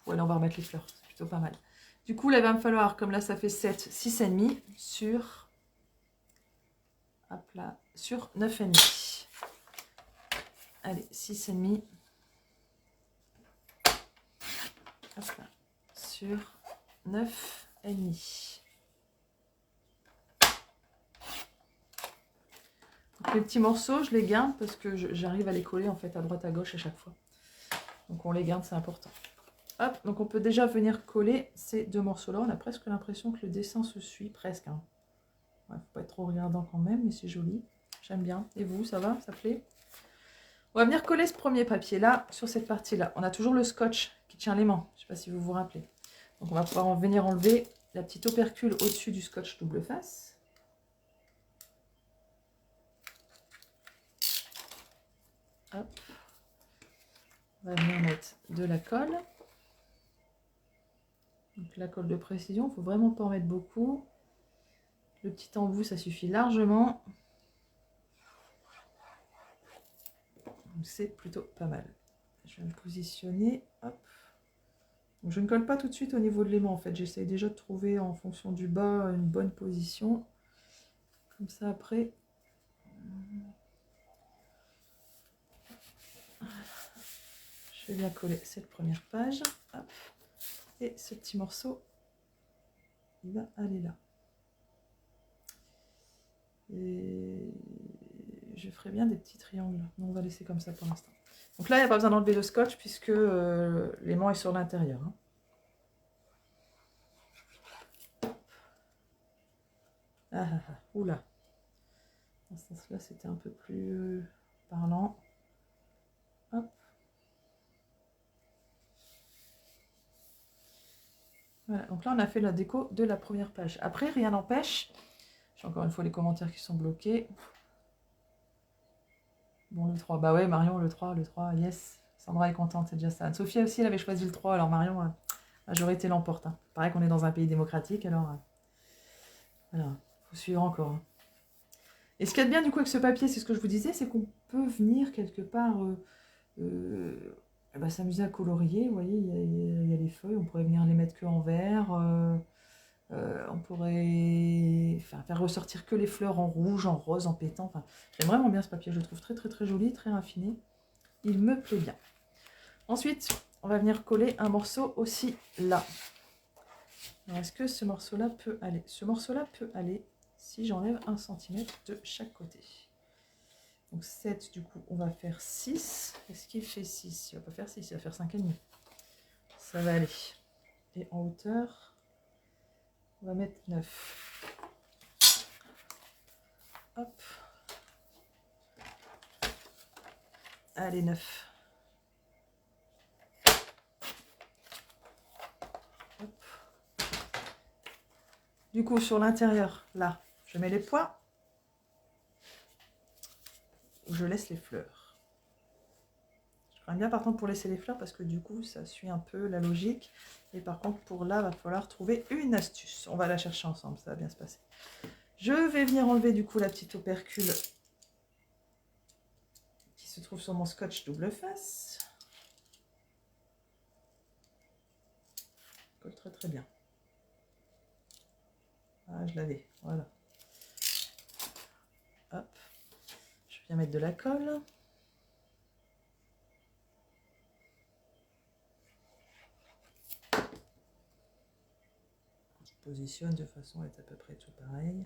Allez, on va remettre les fleurs, c'est plutôt pas mal. Du coup, là, il va me falloir, comme là, ça fait 7, 6,5 sur... Hop là, sur 9,5. Allez, 6,5. Hop là, sur 9,5. Donc, les petits morceaux, je les garde parce que j'arrive à les coller, en fait, à droite, à gauche à chaque fois. Donc, on les garde, c'est important. Hop, donc on peut déjà venir coller ces deux morceaux-là. On a presque l'impression que le dessin se suit, presque. Hein. Ouais, faut pas être trop regardant quand même, mais c'est joli. J'aime bien. Et vous, ça va? Ça plaît? On va venir coller ce premier papier là, sur cette partie-là. On a toujours le scotch qui tient l'aimant. Je ne sais pas si vous vous rappelez. Donc on va pouvoir venir enlever la petite opercule au-dessus du scotch double face. Hop. On va venir mettre de la colle. Donc la colle de précision, il ne faut vraiment pas en mettre beaucoup. Le petit embout, ça suffit largement. C'est plutôt pas mal. Je vais me positionner. Hop. Donc, je ne colle pas tout de suite au niveau de l'aimant en fait. J'essaye déjà de trouver en fonction du bas une bonne position. Comme ça après. Je vais bien coller cette première page. Hop. Et ce petit morceau, il va aller là. Et je ferai bien des petits triangles. Non, on va laisser comme ça pour l'instant. Donc là, il n'y a pas besoin d'enlever le scotch puisque l'aimant est sur l'intérieur. Hein. Ah ah ah, oula. Dans ce sens-là, c'était un peu plus parlant. Hop. Voilà, donc là, on a fait la déco de la première page. Après, rien n'empêche. J'ai encore une fois les commentaires qui sont bloqués. Bon, le 3. Bah ouais, Marion, le 3, yes. Sandra est contente, c'est déjà ça. Sophie aussi, elle avait choisi le 3. Alors Marion, majorité l'emporte. Hein. Pareil qu'on est dans un pays démocratique, alors voilà, faut suivre encore. Hein. Et ce qu'il y a de bien du coup avec ce papier, c'est ce que je vous disais, c'est qu'on peut venir quelque part s'amuser à colorier. Vous voyez, il y a les feuilles, on pourrait venir les mettre que en vert. On pourrait faire ressortir que les fleurs en rouge, en rose, en pétant. Enfin, j'aime vraiment bien ce papier, je le trouve très très très joli, très raffiné. Il me plaît bien. Ensuite, on va venir coller un morceau aussi là. Est-ce que ce morceau-là peut aller? Ce morceau-là peut aller si j'enlève 1 cm de chaque côté. Donc 7, du coup, on va faire 6. Est-ce qu'il fait 6? Il ne va pas faire 6, il va faire 5,5. Ça va aller. Et en hauteur, on va mettre 9. Hop. Allez, 9. Hop. Du coup, sur l'intérieur, là, je mets les pois. Je laisse les fleurs. J'aimerais bien par contre pour laisser les fleurs parce que du coup, ça suit un peu la logique. Et par contre, pour là, il va falloir trouver une astuce. On va la chercher ensemble, ça va bien se passer. Je vais venir enlever du coup la petite opercule qui se trouve sur mon scotch double face. Colle très très bien. Ah, je l'avais, voilà. Hop. Je viens mettre de la colle. Je positionne de façon à être à peu près tout pareil.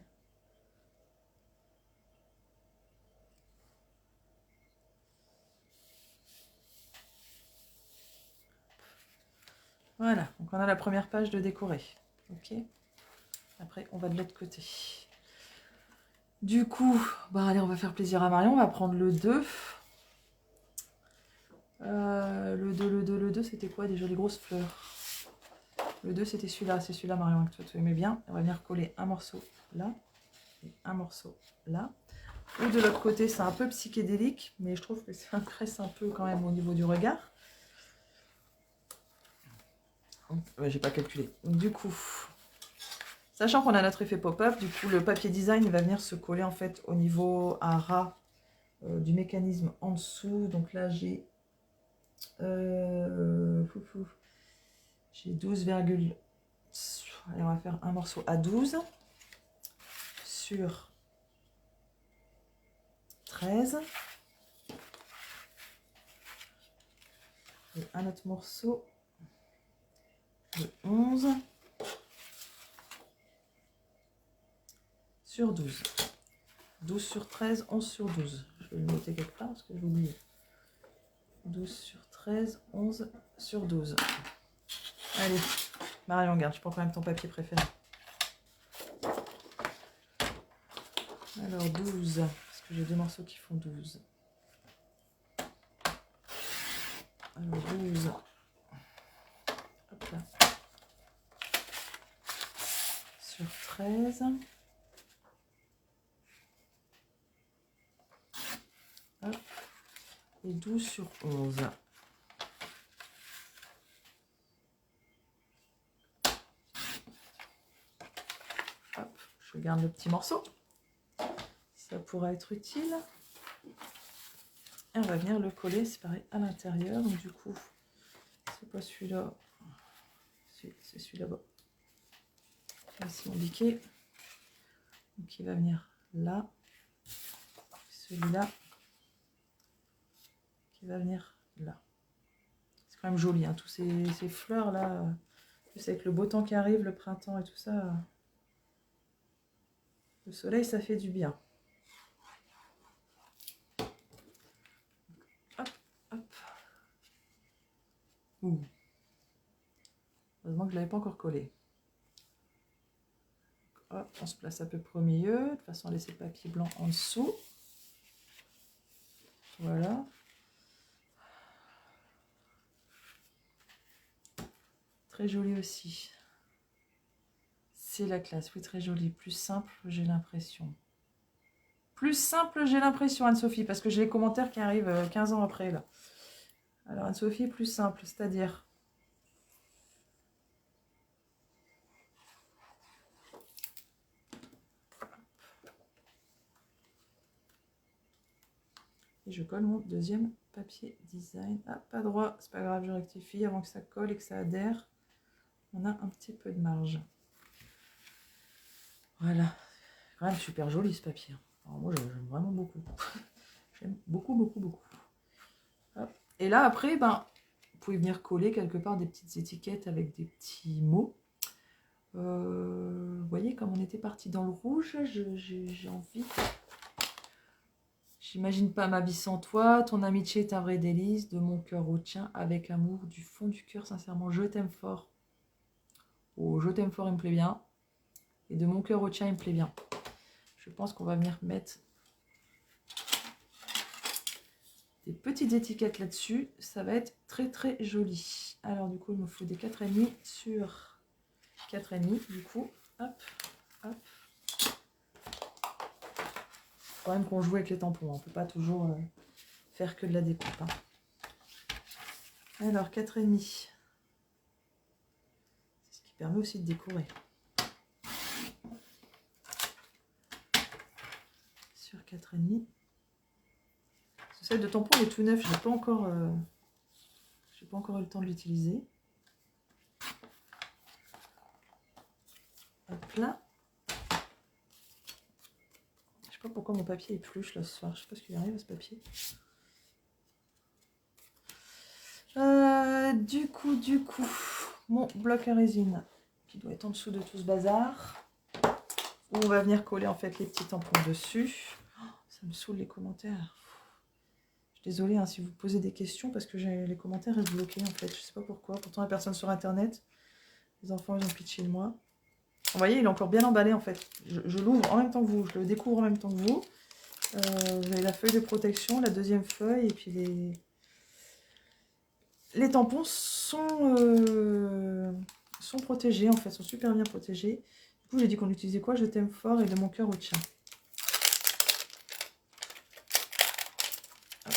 Voilà, donc on a la première page de décorer. Ok. Après, on va de l'autre côté. Du coup, allez, on va faire plaisir à Marion. On va prendre le 2. Le 2, c'était quoi déjà? Les grosses fleurs. Le 2, c'était celui-là. C'est celui-là, Marion, que toi, tu aimais bien. On va venir coller un morceau là et un morceau là. Ou de l'autre côté, c'est un peu psychédélique, mais je trouve que ça cresse un peu quand même au niveau du regard. Ouais, j'ai pas calculé. Donc, du coup, sachant qu'on a notre effet pop-up, du coup, le papier design va venir se coller en fait au niveau à ras du mécanisme en dessous. Donc là, j'ai 12, allez, on va faire un morceau à 12 sur 13 et un autre morceau de 11 sur 12. 12 sur 13, 11 sur 12. Je vais le noter quelque part parce que j'ai oublié. 12 sur 13, 11 sur 12. Allez, Marion, regarde, je prends quand même ton papier préféré. Alors 12, parce que j'ai 2 morceaux qui font 12. Alors 12. Hop là. Sur 13. Hop. Et 12 sur 11. Hop, je garde le petit morceau. Ça pourra être utile. Et on va venir le coller, c'est pareil, à l'intérieur. Donc du coup, c'est pas celui-là. C'est celui-là-bas. Voici mon biquet. Donc il va venir là. Celui-là qui va venir là. C'est quand même joli, hein, tous ces fleurs là. Plus avec le beau temps qui arrive, le printemps et tout ça. Le soleil, ça fait du bien. Hop, hop. Ouh. Heureusement que je ne l'avais pas encore collé. Hop, on se place à peu près au milieu. De toute façon, on laisse le papier blanc en dessous. Voilà. Très joli aussi. C'est la classe. Oui, très joli. Plus simple, j'ai l'impression. Plus simple, j'ai l'impression, Anne-Sophie, parce que j'ai les commentaires qui arrivent 15 ans après, là. Alors, Anne-Sophie, plus simple, c'est-à-dire... Et je colle mon deuxième papier design. Ah, pas droit, c'est pas grave, je rectifie avant que ça colle et que ça adhère. On a un petit peu de marge. Voilà. Quand même super joli ce papier. Alors moi, j'aime vraiment beaucoup. J'aime beaucoup, beaucoup, beaucoup. Hop. Et là, après, ben, vous pouvez venir coller quelque part des petites étiquettes avec des petits mots. Vous voyez, comme on était parti dans le rouge, j'ai envie... J'imagine pas ma vie sans toi, ton amitié est un vrai délice, de mon cœur au tien, avec amour, du fond du cœur, sincèrement, je t'aime fort. Oh, je t'aime fort, il me plaît bien. Et de mon cœur au tien, il me plaît bien. Je pense qu'on va venir mettre des petites étiquettes là-dessus. Ça va être très très joli. Alors du coup, il me faut des 4,5 sur 4,5. Du coup, hop, hop. Quand même qu'on joue avec les tampons. On ne peut pas toujours faire que de la découpe. Hein. Alors, 4,5. C'est ce qui permet aussi de décorer. Sur 4,5. Ce set de tampons est tout neuf. Je n'ai pas encore eu le temps de l'utiliser. Hop là. Je sais pas pourquoi mon papier est pluche là ce soir. Je sais pas ce qui lui arrive à ce papier. Du coup, mon bloc à résine qui doit être en dessous de tout ce bazar. Où on va venir coller en fait les petits tampons dessus. Oh, ça me saoule les commentaires. Je suis désolée hein, si vous posez des questions parce que les commentaires restent bloqués en fait. Je sais pas pourquoi. Pourtant la personne sur internet, les enfants ils ont pitché de moi. Vous voyez, il est encore bien emballé en fait. Je l'ouvre en même temps que vous, je le découvre en même temps que vous. Vous avez la feuille de protection, la deuxième feuille et puis les tampons sont protégés en fait, sont super bien protégés. Du coup, j'ai dit qu'on utilisait quoi? Je t'aime fort et de mon cœur au tien. Hop.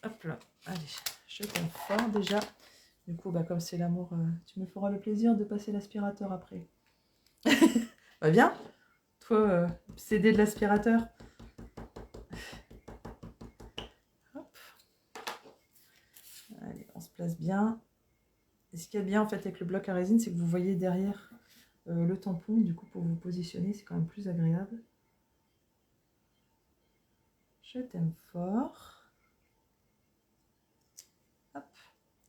Hop là, allez, je t'aime fort déjà. Du coup, bah, comme c'est l'amour, tu me feras le plaisir de passer l'aspirateur après. Bah bien, toi, céder de l'aspirateur. Hop. Allez, on se place bien. Et ce qu'il y a de bien en fait avec le bloc à résine, c'est que vous voyez derrière le tampon. Du coup, pour vous positionner, c'est quand même plus agréable. Je t'aime fort. Hop.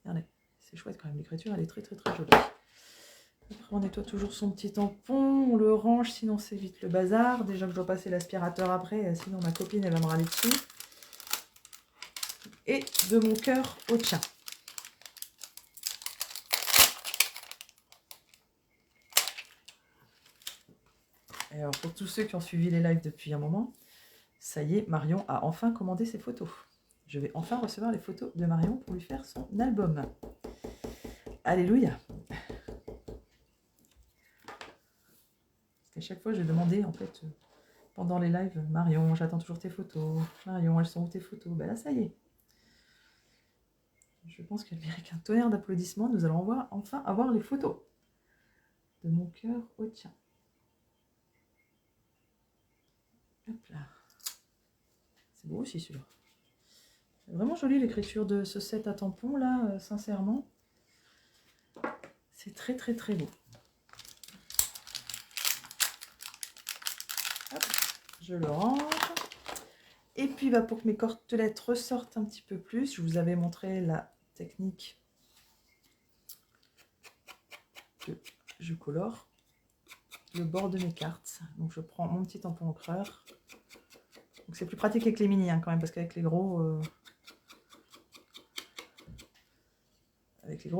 Regardez, c'est chouette quand même. L'écriture, elle est très très très jolie. Après, on nettoie toujours son petit tampon. On le range, sinon c'est vite le bazar. Déjà que je dois passer l'aspirateur après, sinon ma copine, elle va me râler dessus. Et de mon cœur au tien. Et alors pour tous ceux qui ont suivi les lives depuis un moment, ça y est, Marion a enfin commandé ses photos. Je vais enfin recevoir les photos de Marion pour lui faire son album. Alléluia. Parce qu'à chaque fois, je demandais, en fait, pendant les lives, Marion, j'attends toujours tes photos. Marion, elles sont où tes photos? Ben là, ça y est. Je pense qu'elle mérite un tonnerre d'applaudissements. Nous allons enfin avoir les photos. De mon cœur au tien. Hop là. C'est beau aussi celui-là. C'est vraiment joli l'écriture de ce set à tampons là, sincèrement. C'est très très très beau. Hop, je le range. Et puis bah, pour que mes côtelettes ressortent un petit peu plus, je vous avais montré la technique que je colore le bord de mes cartes. Donc je prends mon petit tampon encreur. Donc c'est plus pratique avec les mini hein, quand même, parce qu'avec les gros,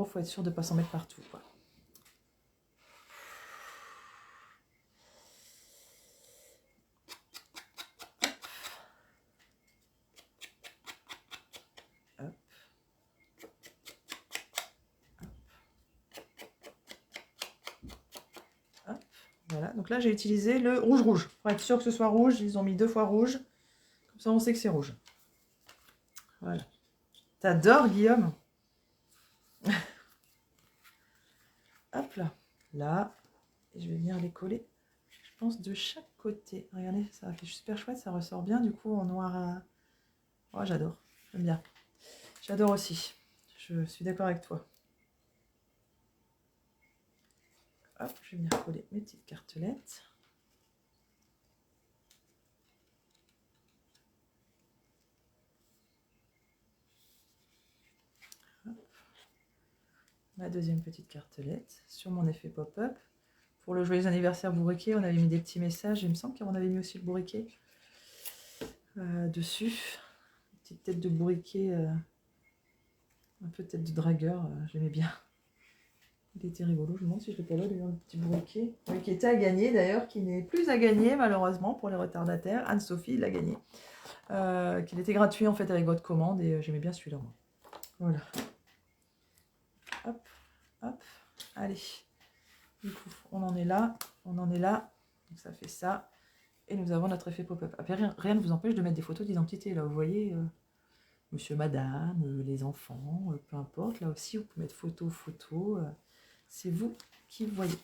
faut être sûr de ne pas s'en mettre partout, quoi. Hop. Hop. Voilà, donc là j'ai utilisé le rouge. Pour être sûr que ce soit rouge, ils ont mis 2 fois rouge. Comme ça on sait que c'est rouge. Voilà. T'adores, Guillaume? Hop là. Là. Et je vais venir les coller, je pense, de chaque côté. Regardez, ça fait super chouette, ça ressort bien du coup en noir à... Oh, j'adore, j'aime bien. J'adore aussi. Je suis d'accord avec toi. Hop, je vais venir coller mes petites cartelettes. Hop. Ma deuxième petite cartelette sur mon effet pop-up. Pour le joyeux anniversaire bourriquet, on avait mis des petits messages. Il me semble qu'on avait mis aussi le bourriquet dessus. Une petite tête de bourriquet, un peu tête de dragueur, j'aimais bien. Il était rigolo, je me demande si je l'ai pas là, d'ailleurs, le petit bourriquet. Oui, qui était à gagner d'ailleurs, qui n'est plus à gagner malheureusement pour les retardataires. Anne-Sophie l'a gagné. Qu'il était gratuit en fait avec votre commande et j'aimais bien celui-là. Voilà. Hop, hop, allez. Du coup, on en est là, on en est là. Donc ça fait ça. Et nous avons notre effet pop-up. Après, rien ne vous empêche de mettre des photos d'identité. Là, vous voyez, monsieur, madame, les enfants, peu importe. Là aussi, vous pouvez mettre photo. C'est vous qui voyez.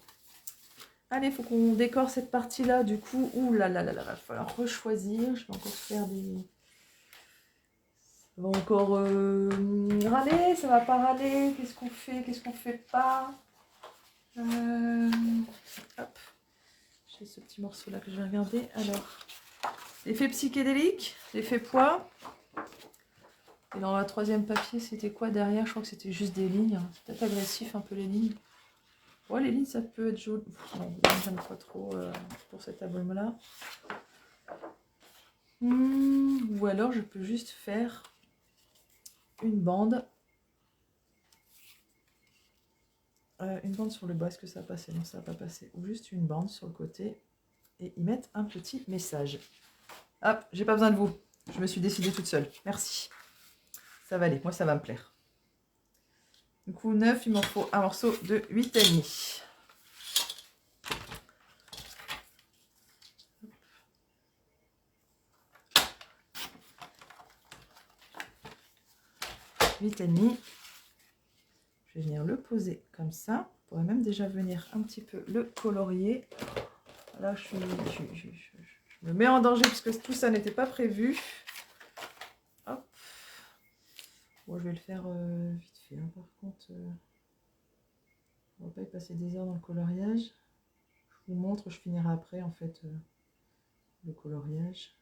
Allez, il faut qu'on décore cette partie-là. Du coup, ouh là là là là, va falloir rechoisir. Je vais encore faire des... Ça va encore râler, ça va pas râler. Qu'est-ce qu'on fait pas? Hop. J'ai ce petit morceau-là que je vais regarder. Alors, l'effet psychédélique, l'effet poids. Et dans la troisième papier, c'était quoi derrière? Je crois que c'était juste des lignes. C'est peut-être agressif un peu les lignes. Ouais, les lignes, ça peut être jaune. Non, j'aime pas trop pour cet album-là. Ou alors, je peux juste faire une bande. Une bande sur le bas, est-ce que ça va passer? Non, ça va pas passer. Ou juste une bande sur le côté. Et y mettre un petit message. Hop, j'ai pas besoin de vous. Je me suis décidée toute seule. Merci. Ça va aller, moi ça va me plaire. Du coup, 9, il m'en faut un morceau de 8,5. 8,5. Je vais venir le poser comme ça. On pourrait même déjà venir un petit peu le colorier. Là, je me mets en danger parce que tout ça n'était pas prévu. Hop. Bon, je vais le faire vite fait. Hein. Par contre, on ne va pas y passer des heures dans le coloriage. Je vous montre, je finirai après en fait le coloriage.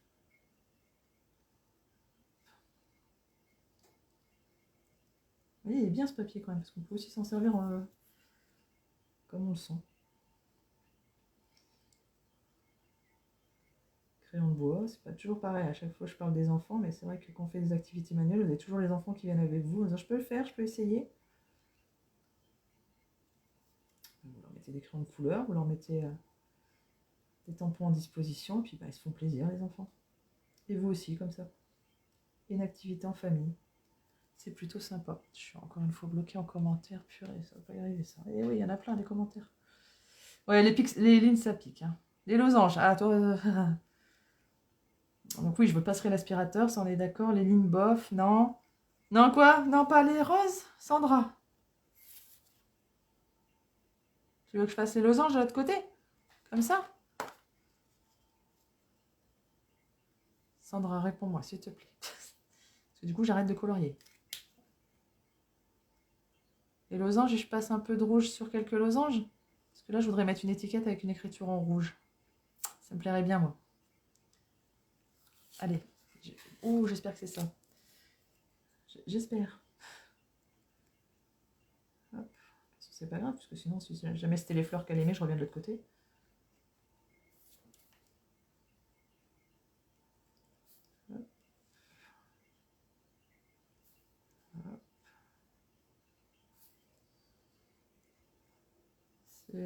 Vous voyez, il est bien ce papier quand même, parce qu'on peut aussi s'en servir comme on le sent. Crayon de bois, c'est pas toujours pareil. À chaque fois, je parle des enfants, mais c'est vrai que quand on fait des activités manuelles, vous avez toujours les enfants qui viennent avec vous. Alors, je peux le faire, je peux essayer. Vous leur mettez des crayons de couleur, vous leur mettez des tampons en disposition. Et puis bah, ils se font plaisir, les enfants. Et vous aussi, comme ça. Une activité en famille. C'est plutôt sympa. Je suis encore une fois bloquée en commentaire. Purée, ça va pas y arriver ça. Et oui, il y en a plein des commentaires. Ouais, les lignes, ça pique. Hein. Les losanges. Ah, toi. Donc oui, je veux passer l'aspirateur, ça on est d'accord. Les lignes bof, non. Non, quoi? Non, pas les roses, Sandra. Tu veux que je fasse les losanges de l'autre côté? Comme ça? Sandra, réponds-moi, s'il te plaît. Parce que du coup, j'arrête de colorier. Les losanges, je passe un peu de rouge sur quelques losanges. Parce que là, je voudrais mettre une étiquette avec une écriture en rouge. Ça me plairait bien, moi. Allez. Ouh, j'espère que c'est ça. J'espère. Hop. C'est pas grave, parce que sinon, si jamais c'était les fleurs qu'elle aimait, je reviens de l'autre côté.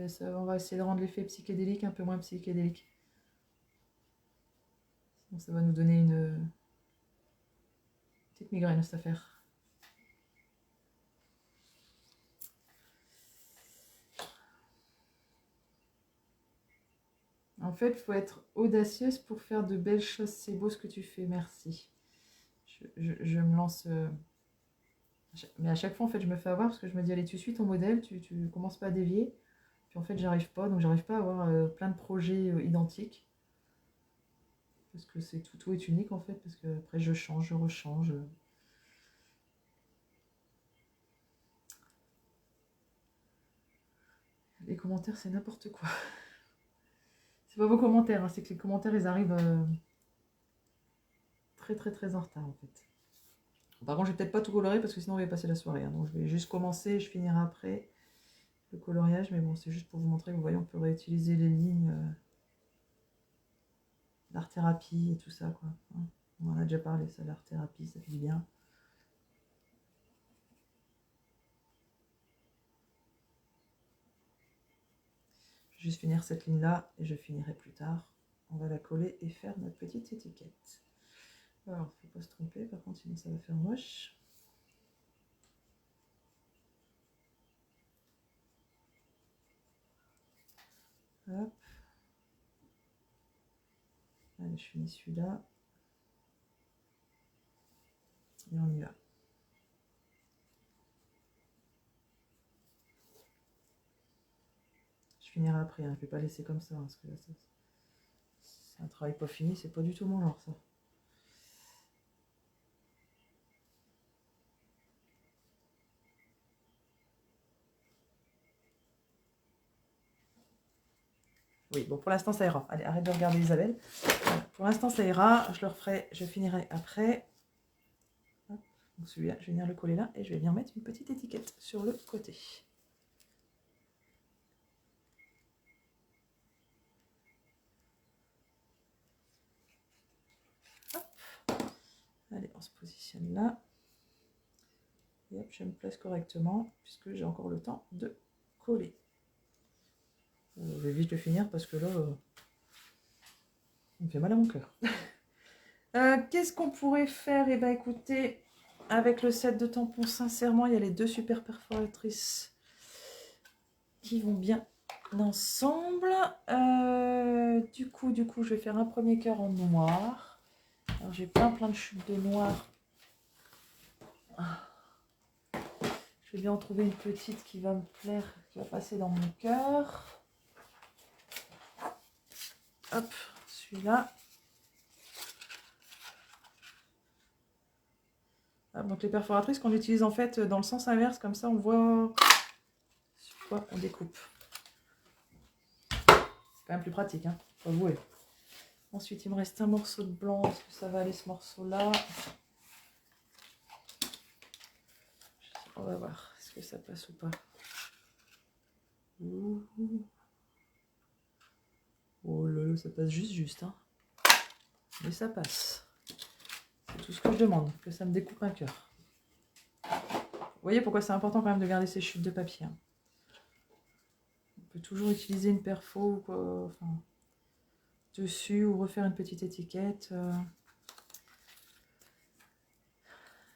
Ça, on va essayer de rendre l'effet psychédélique un peu moins psychédélique. Sinon, ça va nous donner une petite migraine, cette affaire. En fait, il faut être audacieuse pour faire de belles choses. C'est beau ce que tu fais, merci. Je me lance... Mais à chaque fois, en fait, je me fais avoir parce que je me dis, allez, tu suis ton modèle, tu commences pas à dévier. Puis en fait, j'arrive pas, donc j'arrive pas à avoir plein de projets identiques. Parce que c'est tout est unique, en fait, parce que après, je change, je rechange. Les commentaires, c'est n'importe quoi. C'est pas vos commentaires, hein, c'est que les commentaires, ils arrivent très, très, très en retard, en fait. Par contre, je vais peut-être pas tout colorer parce que sinon on va passer la soirée. Hein. Donc je vais juste commencer et je finirai après le coloriage. Mais bon, c'est juste pour vous montrer que vous voyez, on peut réutiliser les lignes l'art-thérapie et tout ça, quoi. Hein. On en a déjà parlé, ça, l'art-thérapie, ça fait du bien. Je vais juste finir cette ligne-là et je finirai plus tard. On va la coller et faire notre petite étiquette. Alors, faut pas se tromper, par contre, sinon ça va faire moche. Hop. Allez, je finis celui-là. Et on y va. Je finirai après, hein. Je vais pas laisser comme ça, hein, parce que là, c'est un travail pas fini, c'est pas du tout mon genre, ça. Oui, bon, pour l'instant, ça ira. Allez, arrête de regarder Isabelle. Voilà, pour l'instant, ça ira. Je le referai, je finirai après. Hop. Donc celui-là, je vais venir le coller là et je vais venir mettre une petite étiquette sur le côté. Hop. Allez, on se positionne là. Et hop, je me place correctement puisque j'ai encore le temps de coller. Je vais vite le finir parce que là, il me fait mal à mon cœur. Qu'est-ce qu'on pourrait faire? Eh bien, écoutez, avec le set de tampons, sincèrement, il y a les deux super perforatrices qui vont bien ensemble. Du coup, je vais faire un premier cœur en noir. Alors, j'ai plein de chutes de noir. Je vais bien en trouver une petite qui va me plaire, qui va passer dans mon cœur. Hop, celui-là. Donc les perforatrices qu'on utilise en fait dans le sens inverse, comme ça on voit sur quoi on découpe. C'est quand même plus pratique, hein, faut avouer. Ensuite il me reste un morceau de blanc, est-ce que ça va aller ce morceau-là? On va voir, est-ce que ça passe ou pas. Oh là là, ça passe juste, hein. Mais ça passe. C'est tout ce que je demande, que ça me découpe un cœur. Vous voyez pourquoi c'est important quand même de garder ces chutes de papier. Hein. On peut toujours utiliser une perfo ou quoi. Enfin, dessus ou refaire une petite étiquette.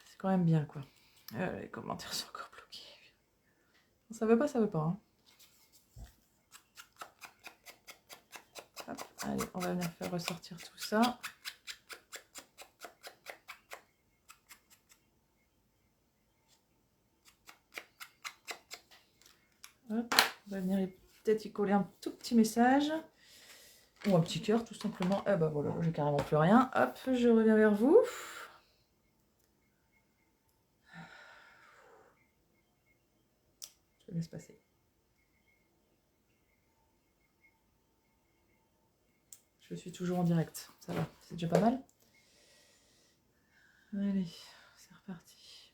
C'est quand même bien, quoi. Les commentaires sont encore bloqués. Ça veut pas, ça veut pas. Hein. Hop, allez, on va venir faire ressortir tout ça. Hop, on va venir peut-être y coller un tout petit message. Ou un petit cœur, tout simplement. Eh ben voilà, j'ai carrément plus rien. Hop, je reviens vers vous. Je laisse passer. Je suis toujours en direct. Ça va, c'est déjà pas mal. Allez, c'est reparti.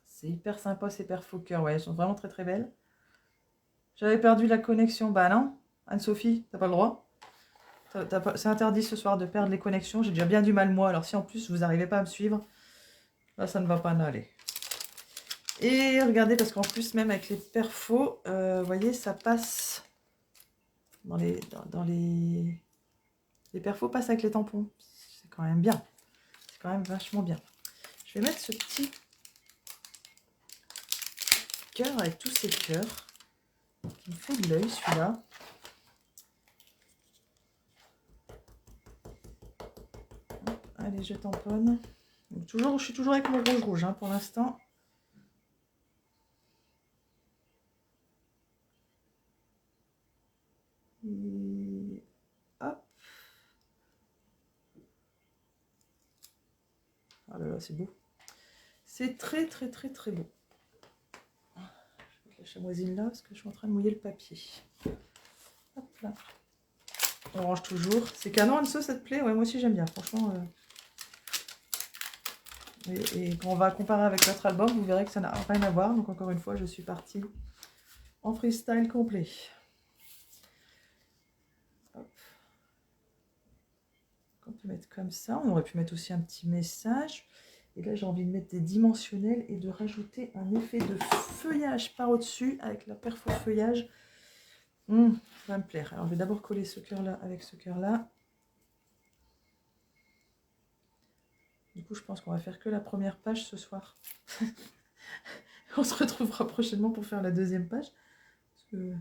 C'est hyper sympa ces paires faux cœurs. Ouais, elles sont vraiment très très belles. J'avais perdu la connexion. Bah non, Anne-Sophie, t'as pas le droit. C'est interdit ce soir de perdre les connexions. J'ai déjà bien du mal moi. Alors si en plus vous n'arrivez pas à me suivre, là ça ne va pas aller. Et regardez, parce qu'en plus même avec les paires faux, vous voyez, ça passe dans les... Les paires faux passent avec les tampons. C'est quand même bien. C'est quand même vachement bien. Je vais mettre ce petit cœur avec tous ces cœurs. Qui me fait de l'œil celui-là. Allez, je tamponne. Donc, je suis toujours avec mon rouge hein, pour l'instant. Et hop. Ah là là, c'est beau. C'est très très très très beau. Je vais mettre la chamoisine là parce que je suis en train de mouiller le papier. Hop là. On range toujours. C'est canon, Anso, ça te plaît? Ouais, moi aussi j'aime bien, franchement. Et quand on va comparer avec l'autre album, vous verrez que ça n'a rien à voir. Donc encore une fois, je suis partie en freestyle complet. Hop. On peut mettre comme ça. On aurait pu mettre aussi un petit message. Et là, j'ai envie de mettre des dimensionnels et de rajouter un effet de feuillage par au-dessus avec la perfo feuillage. Ça va me plaire. Alors, je vais d'abord coller ce cœur-là avec ce cœur-là. Du coup, je pense qu'on va faire que la première page ce soir. On se retrouvera prochainement pour faire la deuxième page. Parce que...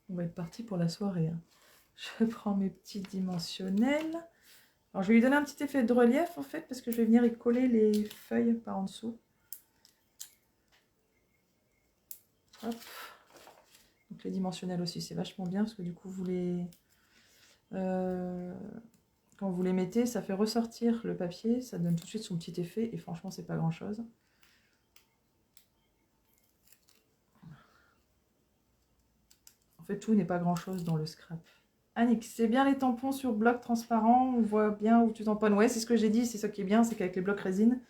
on va être parti pour la soirée. Hein. Je prends mes petits dimensionnels. Alors, je vais lui donner un petit effet de relief, en fait, parce que je vais venir y coller les feuilles par en dessous. Hop. Donc, les dimensionnels aussi, c'est vachement bien, parce que du coup, vous les... quand vous les mettez, ça fait ressortir le papier, ça donne tout de suite son petit effet, et franchement, c'est pas grand-chose. En fait, tout n'est pas grand-chose dans le scrap. Annick, c'est bien les tampons sur bloc transparent, on voit bien où tu tamponnes. Ouais, c'est ce que j'ai dit, c'est ça qui est bien, c'est qu'avec les blocs résine,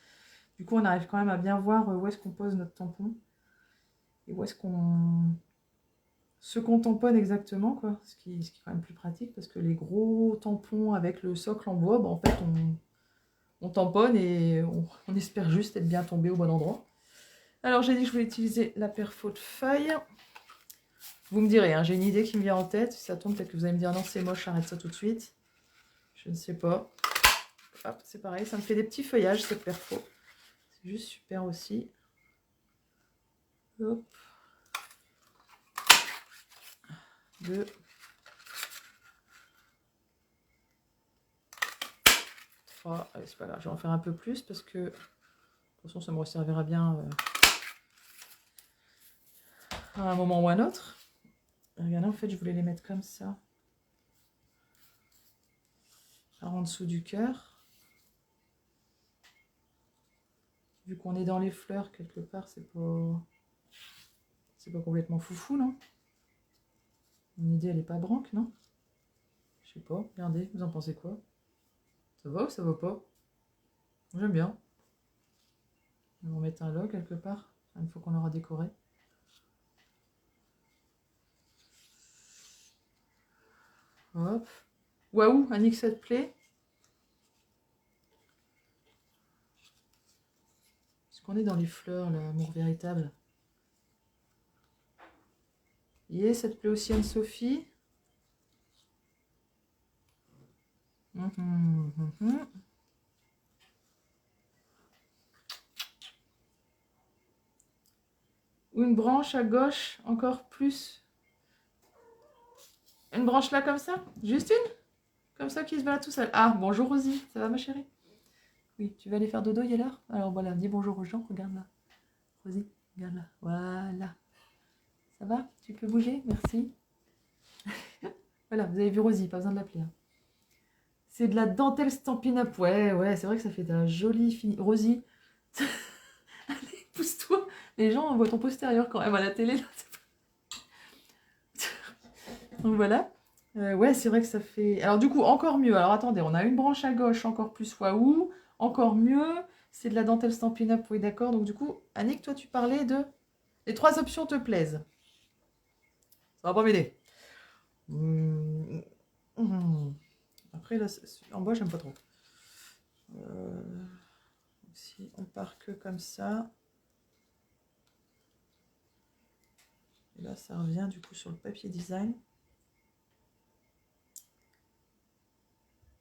du coup, on arrive quand même à bien voir où est-ce qu'on pose notre tampon. Et où est-ce qu'on... ce qu'on tamponne exactement, quoi. Ce qui est quand même plus pratique, parce que les gros tampons avec le socle en bois, bah, en fait, on tamponne et on espère juste être bien tombé au bon endroit. Alors, j'ai dit que je voulais utiliser la perfo de feuille. Vous me direz, hein, j'ai une idée qui me vient en tête. Si ça tombe, peut-être que vous allez me dire non, c'est moche, arrête ça tout de suite. Je ne sais pas. Hop, c'est pareil, ça me fait des petits feuillages, cette perfo. C'est juste super aussi. Hop. 2. 3. Allez, c'est pas grave, je vais en faire un peu plus parce que de toute façon, ça me resservira bien à un moment ou à un autre. Regardez, en fait, je voulais les mettre comme ça. Par en dessous du cœur. Vu qu'on est dans les fleurs, quelque part, c'est pas complètement foufou, non? Mon idée, elle est pas branque, non? Je sais pas, regardez, vous en pensez quoi? Ça va ou ça va pas? J'aime bien. On va mettre un lot quelque part, une fois qu'on aura décoré. Hop. Waouh, Annick, ça te plaît? Est-ce qu'on est dans les fleurs, l'amour véritable? voyez, ça te plaît aussi Anne-Sophie? Mhm. Ou une branche à gauche, encore plus. Une branche là comme ça? Juste une? Comme ça qui se balade tout seul. Ah, bonjour Rosie, ça va ma chérie? Oui, tu vas aller faire dodo, il est l'heure? Alors voilà, dis bonjour aux gens, regarde là. Rosie, regarde là. Voilà. Ça va? Tu peux bouger? Merci. Voilà, vous avez vu Rosie, pas besoin de l'appeler. Hein. C'est de la dentelle Stampin' Up. Ouais, c'est vrai que ça fait de la jolie fini. Rosie, allez, pousse-toi. Les gens voient ton postérieur quand même à la télé. Là. Donc voilà. Ouais, c'est vrai que ça fait... Alors du coup, encore mieux. Alors attendez, on a une branche à gauche, encore plus waouh. Encore mieux. C'est de la dentelle Stampin' Up, oui d'accord. Donc du coup, Annick, toi tu parlais de... Les 3 options te plaisent. Ça va pas m'aider. Après, là, en bas, j'aime pas trop. Si on part que comme ça. Et là, ça revient du coup sur le papier design.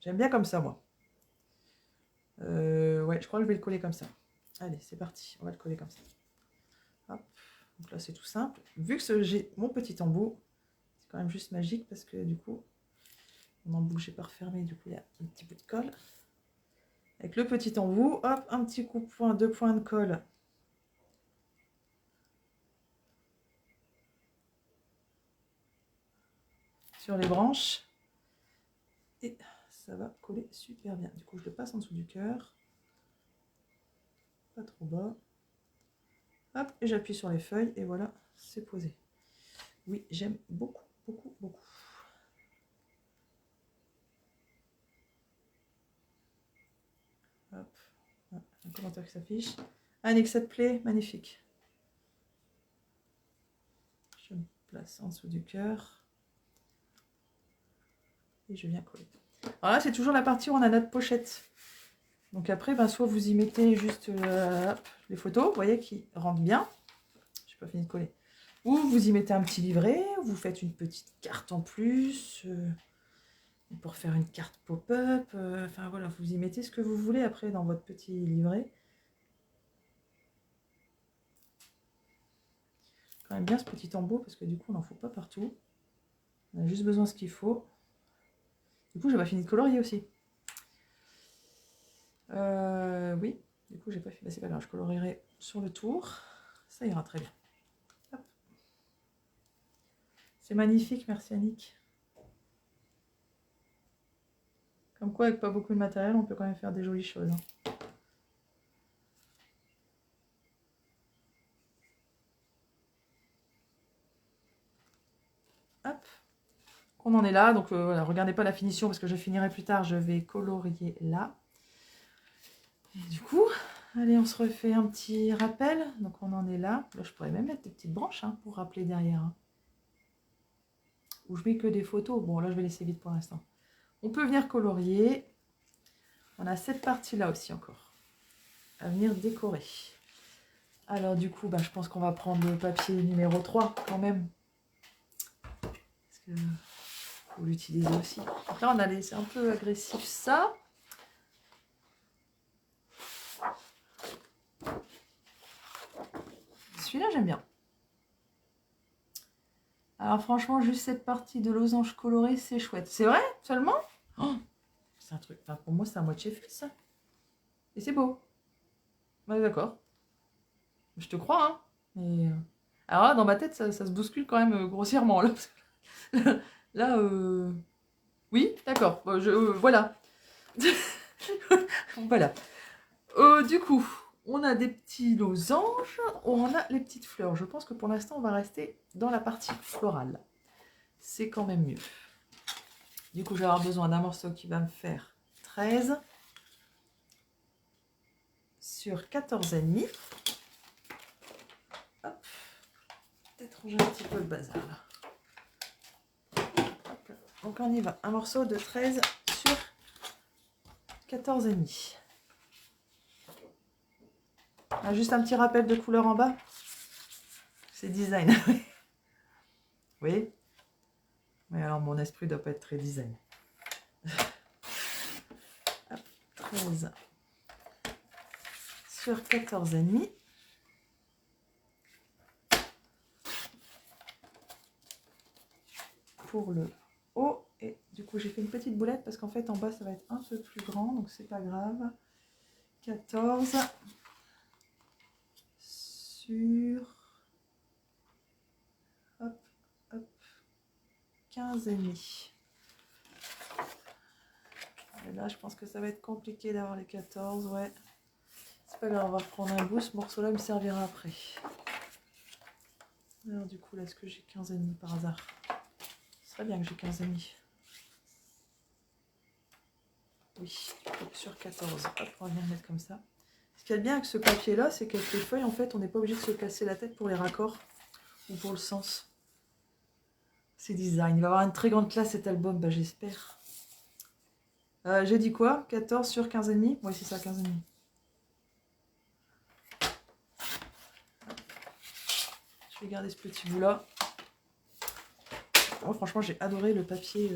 J'aime bien comme ça, moi. Ouais, je crois que je vais le coller comme ça. Allez, c'est parti. On va le coller comme ça. Hop. Donc là, c'est tout simple. Vu que j'ai mon petit embout, c'est quand même juste magique parce que du coup, mon embout que j'ai pas refermé, du coup, il y a un petit bout de colle. Avec le petit embout, hop, un petit coup de poing, 2 points de colle. Sur les branches. Et ça va coller super bien. Du coup, je le passe en dessous du cœur. Pas trop bas. Hop, et j'appuie sur les feuilles et voilà, c'est posé. Oui, j'aime beaucoup, beaucoup, beaucoup. Hop, un commentaire qui s'affiche. Annick, ça te plaît? Magnifique. Je me place en dessous du cœur. Et je viens coller. Alors là, c'est toujours la partie où on a notre pochette. Donc après, ben, soit vous y mettez juste hop, les photos, vous voyez, qui rentrent bien. Je n'ai pas fini de coller. Ou vous y mettez un petit livret, vous faites une petite carte en plus. Pour faire une carte pop-up. Enfin voilà, vous y mettez ce que vous voulez après dans votre petit livret. Quand même bien ce petit embout parce que du coup on n'en faut pas partout. On a juste besoin de ce qu'il faut. Du coup j'ai pas fini de colorier aussi. Oui, du coup j'ai pas fait. Bah, c'est pas grave, je colorierai sur le tour. Ça ira très bien. C'est magnifique, merci Annick. Comme quoi avec pas beaucoup de matériel on peut quand même faire des jolies choses. Hein. Hop. On en est là, donc voilà, regardez pas la finition parce que je finirai plus tard, je vais colorier là. Et du coup, allez, on se refait un petit rappel. Donc on en est là. Là, je pourrais même mettre des petites branches hein, pour rappeler derrière. Hein. Ou je mets que des photos. Bon, là, je vais laisser vite pour l'instant. On peut venir colorier. On a cette partie-là aussi encore à venir décorer. Alors du coup, bah, je pense qu'on va prendre le papier numéro 3 quand même. Parce que faut l'utiliser aussi. Donc là, on a laissé un peu agressif ça. Celui-là, j'aime bien. Alors franchement, juste cette partie de losange coloré, c'est chouette. C'est vrai? Seulement? Oh, c'est un truc... Enfin, pour moi, c'est un moitié fait, ça. Et c'est beau. Ouais, d'accord. Je te crois, hein. Mais... Alors là, dans ma tête, ça se bouscule quand même grossièrement. Là, là oui, d'accord. Voilà. Voilà. Du coup, on a des petits losanges, on a les petites fleurs. Je pense que pour l'instant, on va rester dans la partie florale. C'est quand même mieux. Du coup, je vais avoir besoin d'un morceau qui va me faire 13 sur 14,5. Hop. Peut-être ranger un petit peu le bazar là. Hop. Donc on y va. Un morceau de 13 sur 14,5. Juste un petit rappel de couleur en bas. C'est design. voyez? Mais alors, mon esprit doit pas être très design. Hop, 13 sur 14,5. Pour le haut. Et du coup, j'ai fait une petite boulette parce qu'en fait, en bas, ça va être un peu plus grand. Donc, c'est pas grave. 14 sur... Hop, hop. 15,5. Et là, je pense que ça va être compliqué d'avoir les 14. Ouais. C'est pas grave, on va reprendre un bout. Ce morceau-là me servira après. Alors, du coup, là, est-ce que j'ai 15,5 par hasard? Ce serait bien que j'ai 15,5. Oui, sur 14. Hop, on va venir mettre comme ça. Ce qu'il y a de bien avec ce papier-là, c'est qu'avec les feuilles, en fait, on n'est pas obligé de se casser la tête pour les raccords ou pour le sens. C'est design. Il va avoir une très grande classe cet album, bah, j'espère. J'ai dit quoi? 14 sur 15,5? Oui, c'est ça, 15,5. Je vais garder ce petit bout-là. Oh, franchement, j'ai adoré le papier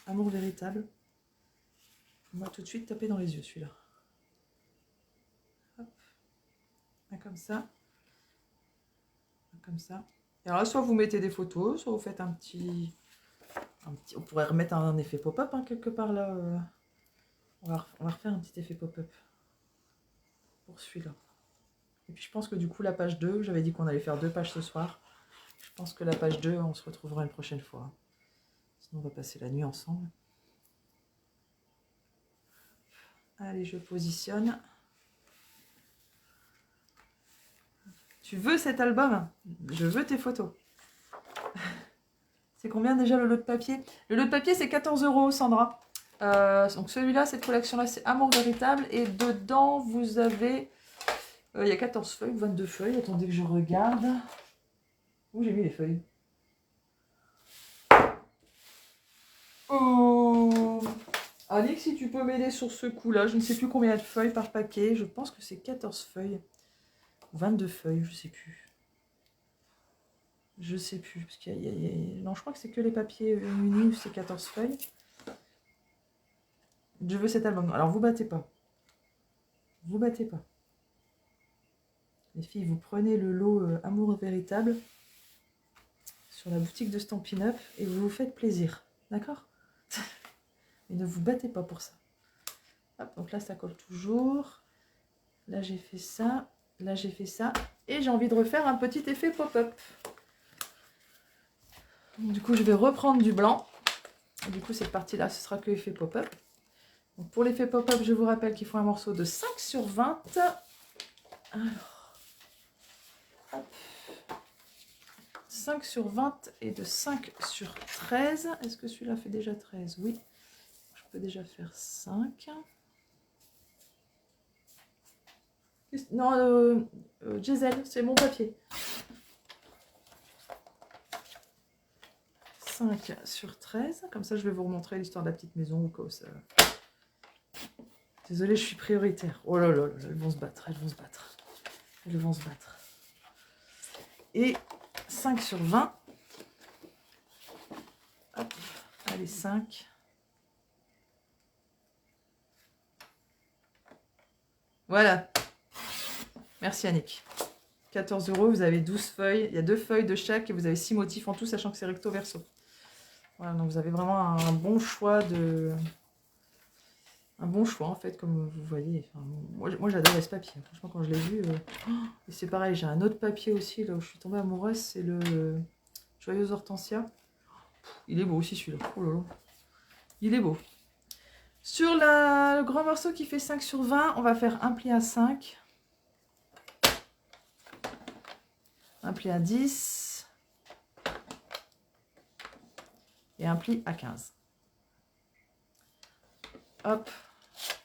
Amour Véritable. On m'a tout de suite tapé dans les yeux, celui-là. Hop. Comme ça. Comme ça. Et alors là, soit vous mettez des photos, soit vous faites un petit... On pourrait remettre un effet pop-up hein, quelque part là. On va refaire un petit effet pop-up pour celui-là. Et puis je pense que du coup la page 2, j'avais dit qu'on allait faire 2 pages ce soir. Je pense que la page 2, on se retrouvera une prochaine fois. Sinon on va passer la nuit ensemble. Allez, je positionne. Tu veux cet album? Je veux tes photos. C'est combien déjà le lot de papier? Le lot de papier c'est 14 €, Sandra. Donc celui-là, cette collection-là, c'est Amour Véritable. Et dedans, vous avez... il y a 14 feuilles, 22 feuilles. Attendez que je regarde. Où j'ai mis les feuilles? Oh Alix, si tu peux m'aider sur ce coup-là. Je ne sais plus combien de feuilles par paquet. Je pense que c'est 14 feuilles. 22 feuilles, je sais plus. Je sais plus. Parce qu'il y a... Non, je crois que c'est que les papiers unis, c'est 14 feuilles. Je veux cet album. Alors, vous battez pas. Vous battez pas. Les filles, vous prenez le lot Amour Véritable sur la boutique de Stampin' Up et vous vous faites plaisir. D'accord? Et ne vous battez pas pour ça. Hop, donc là, ça colle toujours. Là, j'ai fait ça. Là, j'ai fait ça. Et j'ai envie de refaire un petit effet pop-up. Du coup, je vais reprendre du blanc. Et du coup, cette partie-là, ce sera que effet pop-up. Donc, pour l'effet pop-up, je vous rappelle qu'il faut un morceau de 5 sur 20. Alors, hop. 5 sur 20 et de 5 sur 13. Est-ce que celui-là fait déjà 13? Oui. Je peux déjà faire 5. Non, Gisèle, c'est mon papier. 5 sur 13. Comme ça, je vais vous remontrer l'histoire de la petite maison au cas où ça... Désolée, je suis prioritaire. Oh là là, là, elles vont se battre, elles vont se battre. Elles vont se battre. Et 5 sur 20. Hop, allez, 5. Voilà. Merci Annick. 14 €, vous avez 12 feuilles. Il y a 2 feuilles de chaque et vous avez 6 motifs en tout, sachant que c'est recto verso. Voilà, donc vous avez vraiment un bon choix de... Un bon choix en fait, comme vous voyez. Enfin, moi j'adore ce papier. Franchement, quand je l'ai vu... Et c'est pareil, j'ai un autre papier aussi, là où je suis tombée amoureuse, c'est le Joyeuse Hortensia. Il est beau aussi celui-là. Oh là là. Il est beau. Sur le grand morceau qui fait 5 sur 20, on va faire un pli à 5. Un pli à 10. Et un pli à 15. Hop,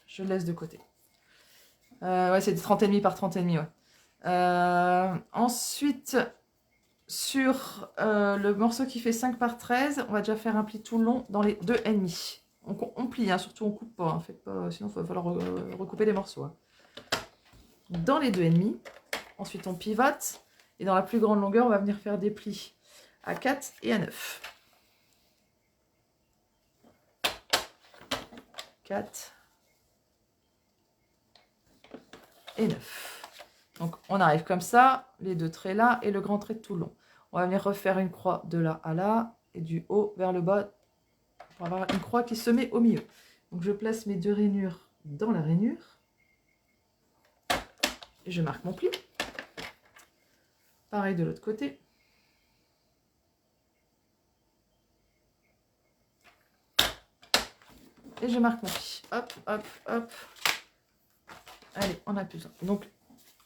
je laisse de côté. Ouais, c'est 30,5 par 30,5, ouais. Ensuite, sur le morceau qui fait 5 par 13, on va déjà faire un pli tout long dans les 2,5. On plie, hein, surtout on coupe pas, hein, faites pas, sinon il va falloir recouper les morceaux. Hein. Dans les 2,5, ensuite on pivote, et dans la plus grande longueur, on va venir faire des plis à 4 et à 9. 4 et 9. Donc on arrive comme ça, les deux traits là et le grand trait tout le long. On va venir refaire une croix de là à là et du haut vers le bas pour avoir une croix qui se met au milieu. Donc je place mes deux rainures dans la rainure et je marque mon pli. Pareil de l'autre côté. Et je marque mon pli. Hop, hop, hop. Allez, on n'a plus besoin. Donc,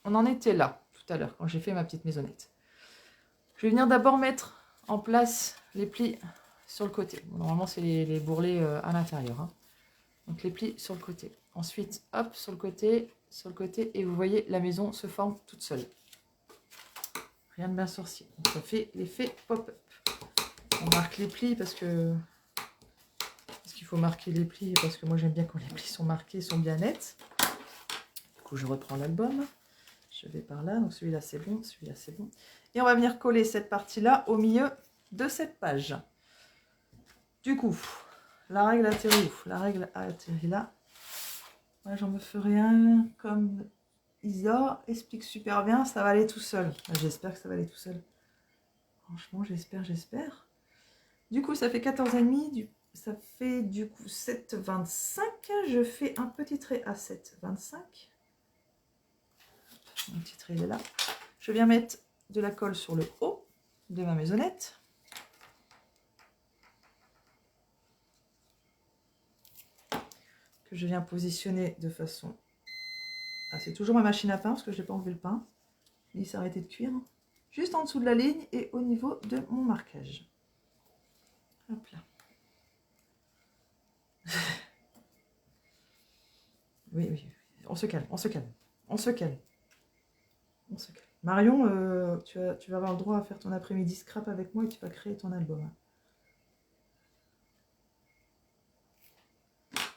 on en était là, tout à l'heure, quand j'ai fait ma petite maisonnette. Je vais venir d'abord mettre en place les plis sur le côté. Bon, normalement, c'est les bourrelets à l'intérieur. Hein. Donc, les plis sur le côté. Ensuite, hop, sur le côté, et vous voyez, la maison se forme toute seule. Rien de bien sorcier. Donc, ça fait l'effet pop-up. On marque les plis parce qu'il faut marquer les plis, parce que moi, j'aime bien quand les plis sont marqués, sont bien nets. Du coup, je reprends l'album. Je vais par là. Donc, celui-là, c'est bon. Celui-là, c'est bon. Et on va venir coller cette partie-là au milieu de cette page. Du coup, la règle atterrit où? La règle a atterri là. Moi, j'en me ferai un comme Isa explique super bien. Ça va aller tout seul. J'espère que ça va aller tout seul. Franchement, j'espère. Du coup, ça fait 14,5. Ça fait du coup 7,25. Je fais un petit trait à 7,25. Mon petit trait, il est là. Je viens mettre de la colle sur le haut de ma maisonnette. Que je viens positionner de façon... Ah, c'est toujours ma machine à pain parce que je n'ai pas enlevé le pain. Il s'est arrêté de cuire. Juste en dessous de la ligne et au niveau de mon marquage. Hop là. Oui, oui, on se calme, on se calme, on se calme. On se calme. Marion, tu vas avoir le droit à faire ton après-midi scrap avec moi et tu vas créer ton album.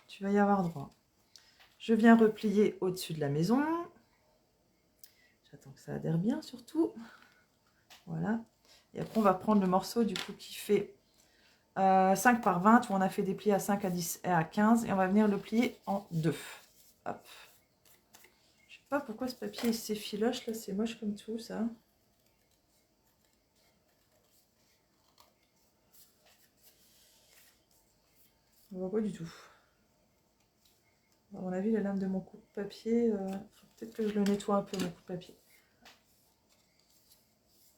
Tu vas y avoir droit. Je viens replier au-dessus de la maison. J'attends que ça adhère bien surtout. Voilà. Et après, on va prendre le morceau du coup qui fait 5 par 20, où on a fait des plis à 5, à 10 et à 15. Et on va venir le plier en deux. Hop. Je sais pas pourquoi ce papier s'effiloche là, c'est moche comme tout ça. On voit pas du tout. À mon avis, la lame de mon coupe-papier, peut-être que je le nettoie un peu, mon coupe-papier.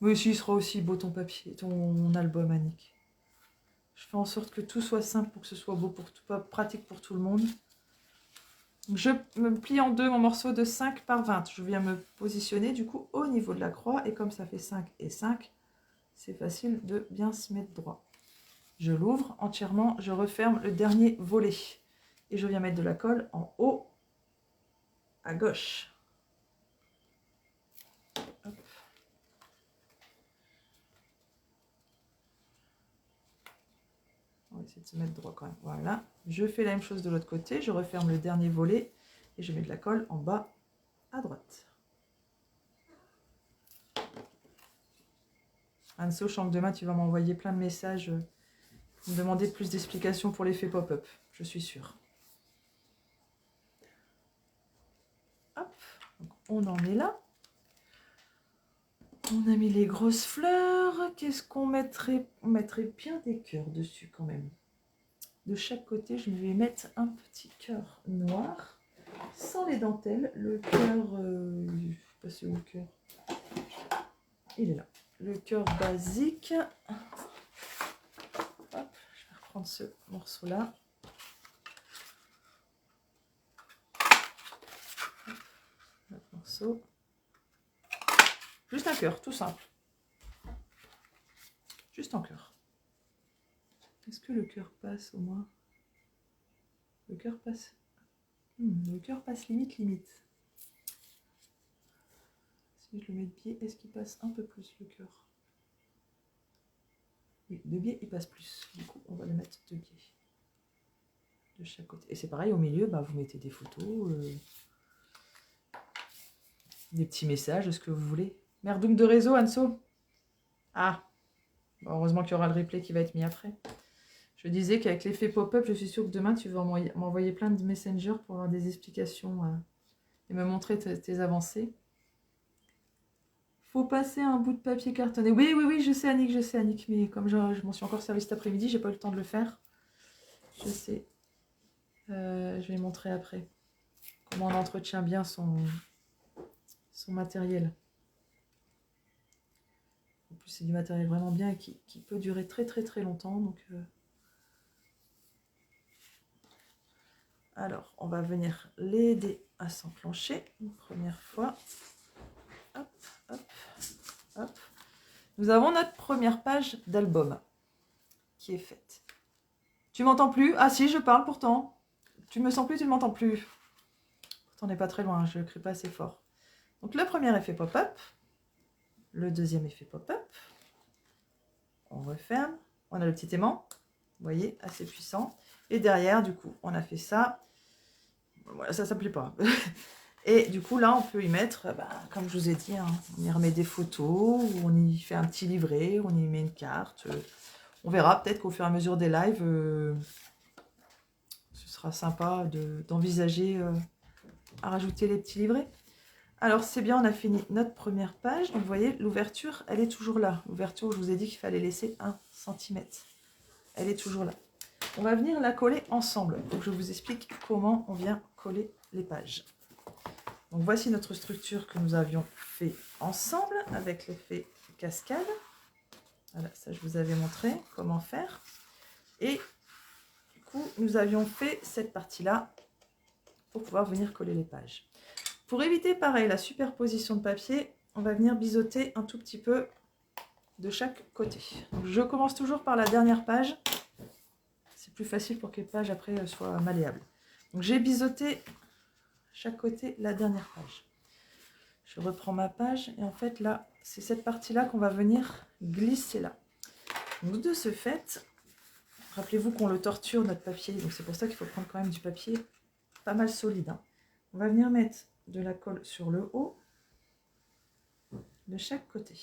Oui, si, il sera aussi beau ton papier, ton album, Annick. Je fais en sorte que tout soit simple pour que ce soit beau pour tout, pas pratique pour tout le monde. Je me plie en deux mon morceau de 5 par 20. Je viens me positionner du coup au niveau de la croix. Et comme ça fait 5 et 5, c'est facile de bien se mettre droit. Je l'ouvre entièrement, je referme le dernier volet. Et je viens mettre de la colle en haut à gauche. Hop. On va essayer de se mettre droit quand même. Voilà. Je fais la même chose de l'autre côté. Je referme le dernier volet et je mets de la colle en bas à droite. Anso, je sens que demain tu vas m'envoyer plein de messages pour me demander plus d'explications pour l'effet pop-up. Je suis sûre. Hop. Donc, on en est là. On a mis les grosses fleurs. Qu'est-ce qu'on mettrait? On mettrait bien des cœurs dessus quand même. De chaque côté, je vais mettre un petit cœur noir, sans les dentelles. Le cœur... je sais pas c'est où le cœur. Il est là. Le cœur basique. Hop, je vais reprendre ce morceau-là. L'autre morceau. Juste un cœur, tout simple. Juste un cœur. Est-ce que le cœur passe au moins? Le cœur passe. Le cœur passe limite. Si je le mets de biais, est-ce qu'il passe un peu plus le cœur? Oui, de biais, il passe plus. Du coup, on va le mettre de biais. De chaque côté. Et c'est pareil, au milieu, bah, vous mettez des photos, des petits messages, ce que vous voulez. Merdoum de réseau, Anso. Ah. Bon, heureusement qu'il y aura le replay qui va être mis après. Je disais qu'avec l'effet pop-up, je suis sûre que demain, tu vas m'envoyer plein de messengers pour avoir des explications et me montrer tes avancées. Faut passer un bout de papier cartonné. Oui, oui, oui, je sais, Annick, mais comme je m'en suis encore servi cet après-midi, j'ai pas eu le temps de le faire. Je sais. Je vais montrer après comment on entretient bien son matériel. En plus, c'est du matériel vraiment bien et qui peut durer très très très longtemps. Donc, alors, on va venir l'aider à s'enclencher une première fois. Hop, hop, hop. Nous avons notre première page d'album qui est faite. Tu m'entends plus? Ah si, je parle pourtant. Tu me sens plus, tu ne m'entends plus. Pourtant, on n'est pas très loin, je ne crie pas assez fort. Donc, le premier effet pop-up. Le deuxième effet pop-up. On referme. On a le petit aimant. Vous voyez, assez puissant. Et derrière, du coup, on a fait ça. Voilà, ça ne plaît pas. Et du coup, là, on peut y mettre, comme je vous ai dit, hein, on y remet des photos, ou on y fait un petit livret, on y met une carte. On verra peut-être qu'au fur et à mesure des lives, ce sera sympa d'envisager à rajouter les petits livrets. Alors, c'est bien, on a fini notre première page. Donc, vous voyez, l'ouverture, elle est toujours là. L'ouverture, je vous ai dit qu'il fallait laisser 1 cm. Elle est toujours là. On va venir la coller ensemble. Donc, je vous explique comment on vient coller les pages. Donc, voici notre structure que nous avions fait ensemble avec l'effet cascade. Voilà, ça, je vous avais montré comment faire. Et du coup, nous avions fait cette partie-là pour pouvoir venir coller les pages. Pour éviter, pareil, la superposition de papier, on va venir biseauter un tout petit peu de chaque côté. Donc, je commence toujours par la dernière page. C'est plus facile pour que les pages après soient malléables. Donc, j'ai biseauté chaque côté la dernière page. Je reprends ma page et en fait là, c'est cette partie-là qu'on va venir glisser là. Donc, de ce fait, rappelez-vous qu'on le torture notre papier, donc c'est pour ça qu'il faut prendre quand même du papier pas mal solide. Hein. On va venir mettre de la colle sur le haut de chaque côté.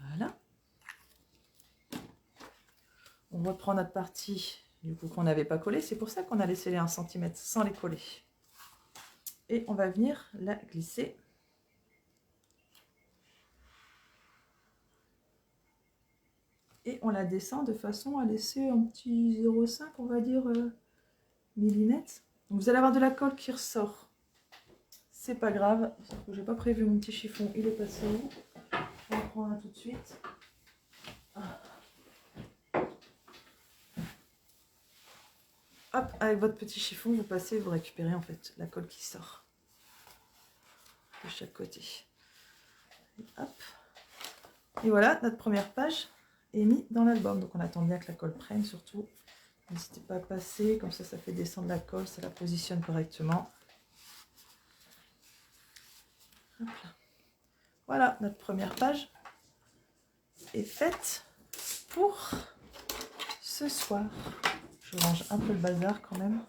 Voilà. On reprend notre partie du coup qu'on n'avait pas collée. C'est pour ça qu'on a laissé les 1 cm sans les coller. Et on va venir la glisser. Et on la descend de façon à laisser un petit 0,5 on va dire millimètres. Donc vous allez avoir de la colle qui ressort. C'est pas grave, parce que j'ai pas prévu mon petit chiffon, il est passé où? Je vais en prendre un tout de suite. Hop, avec votre petit chiffon, vous passez, vous récupérez en fait la colle qui sort de chaque côté. Et hop. Et voilà, notre première page est mise dans l'album. Donc on attend bien que la colle prenne surtout. N'hésitez pas à passer, comme ça fait descendre la colle, ça la positionne correctement. Hop là. Voilà, notre première page est faite pour ce soir. Je range un peu le bazar quand même.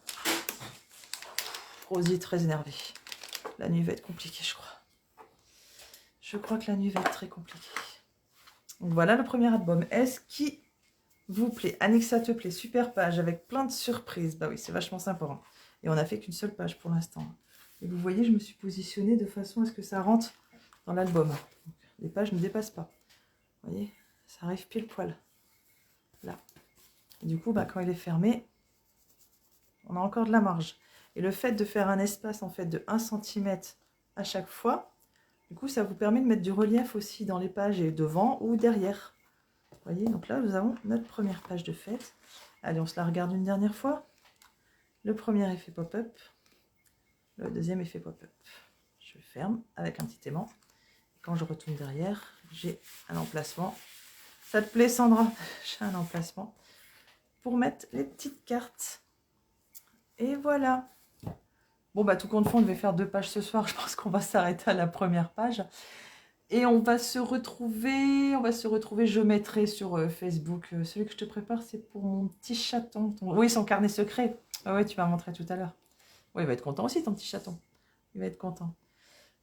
Rosie est très énervée. La nuit va être compliquée, je crois. Je crois que la nuit va être très compliquée. Donc voilà le premier album. Est-ce qu'il vous plaît? Annick, ça te plaît? Super page avec plein de surprises. Bah oui, c'est vachement sympa. Hein. Et on n'a fait qu'une seule page pour l'instant. Et vous voyez, je me suis positionnée de façon à ce que ça rentre dans l'album. Les pages ne dépassent pas. Vous voyez, ça arrive pile poil. Là. Et du coup, quand il est fermé, on a encore de la marge. Et le fait de faire un espace en fait de 1 cm à chaque fois, du coup, ça vous permet de mettre du relief aussi dans les pages et devant ou derrière. Vous voyez, donc là, nous avons notre première page de fête. Allez, on se la regarde une dernière fois. Le premier effet pop-up. Le deuxième effet pop-up. Je ferme avec un petit aimant. Quand je retourne derrière, j'ai un emplacement. Ça te plaît, Sandra? J'ai un emplacement pour mettre les petites cartes. Et voilà. Bon, tout compte fait, on devait faire 2 pages ce soir. Je pense qu'on va s'arrêter à la première page. Et on va se retrouver, je mettrai sur Facebook. Celui que je te prépare, c'est pour mon petit chaton. Oui, son carnet secret. Ah ouais, tu vas me montrer tout à l'heure. Oui, il va être content aussi, ton petit chaton. Il va être content.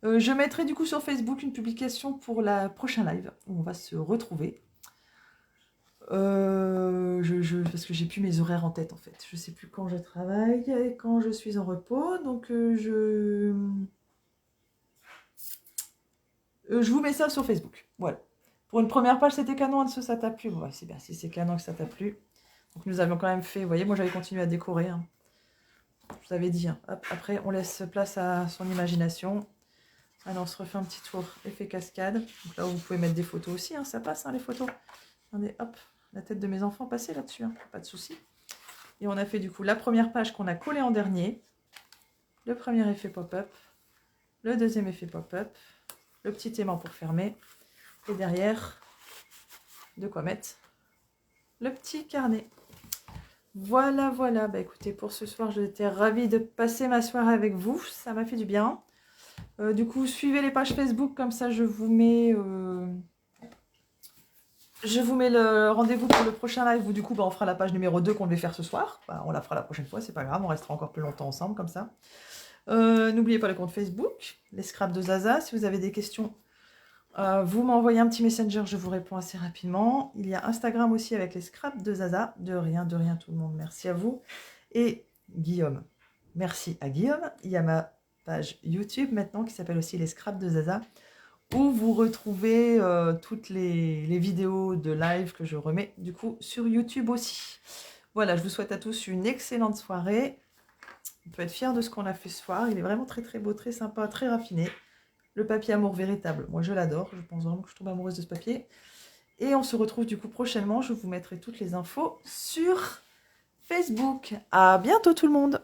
Je mettrai du coup sur Facebook une publication pour la prochaine live où on va se retrouver. Parce que j'ai plus mes horaires en tête en fait. Je sais plus quand je travaille et quand je suis en repos. Donc je vous mets ça sur Facebook. Voilà. Pour une première page, c'était canon. Est-ce que ça t'a plu? Ouais, c'est bien. Si c'est canon que ça t'a plu. Donc nous avions quand même fait. Vous voyez, moi j'avais continué à décorer. Hein. Je vous avais dit. Hein. Hop, après, on laisse place à son imagination. Alors on se refait un petit tour effet cascade. Donc là, vous pouvez mettre des photos aussi. Hein. Ça passe, hein, les photos. Attendez, hop. La tête de mes enfants passée là-dessus, hein, pas de souci. Et on a fait du coup la première page qu'on a collée en dernier, le premier effet pop-up, le deuxième effet pop-up, le petit aimant pour fermer, et derrière, de quoi mettre le petit carnet. Voilà, voilà. Bah écoutez, pour ce soir, j'étais ravie de passer ma soirée avec vous. Ça m'a fait du bien. Du coup, suivez les pages Facebook, comme ça je vous mets... Je vous mets le rendez-vous pour le prochain live où du coup on fera la page numéro 2 qu'on devait faire ce soir. On la fera la prochaine fois, c'est pas grave, on restera encore plus longtemps ensemble comme ça. N'oubliez pas le compte Facebook, les scraps de Zaza. Si vous avez des questions, vous m'envoyez un petit messenger, je vous réponds assez rapidement. Il y a Instagram aussi avec les scraps de Zaza. De rien tout le monde, merci à vous. Et Guillaume, merci à Guillaume. Il y a ma page YouTube maintenant qui s'appelle aussi les scraps de Zaza, où vous retrouvez toutes les vidéos de live que je remets du coup sur YouTube aussi. Voilà, je vous souhaite à tous une excellente soirée. On peut être fiers de ce qu'on a fait ce soir. Il est vraiment très très beau, très sympa, très raffiné. Le papier amour véritable, moi je l'adore. Je pense vraiment que je tombe amoureuse de ce papier. Et on se retrouve du coup prochainement. Je vous mettrai toutes les infos sur Facebook. À bientôt tout le monde!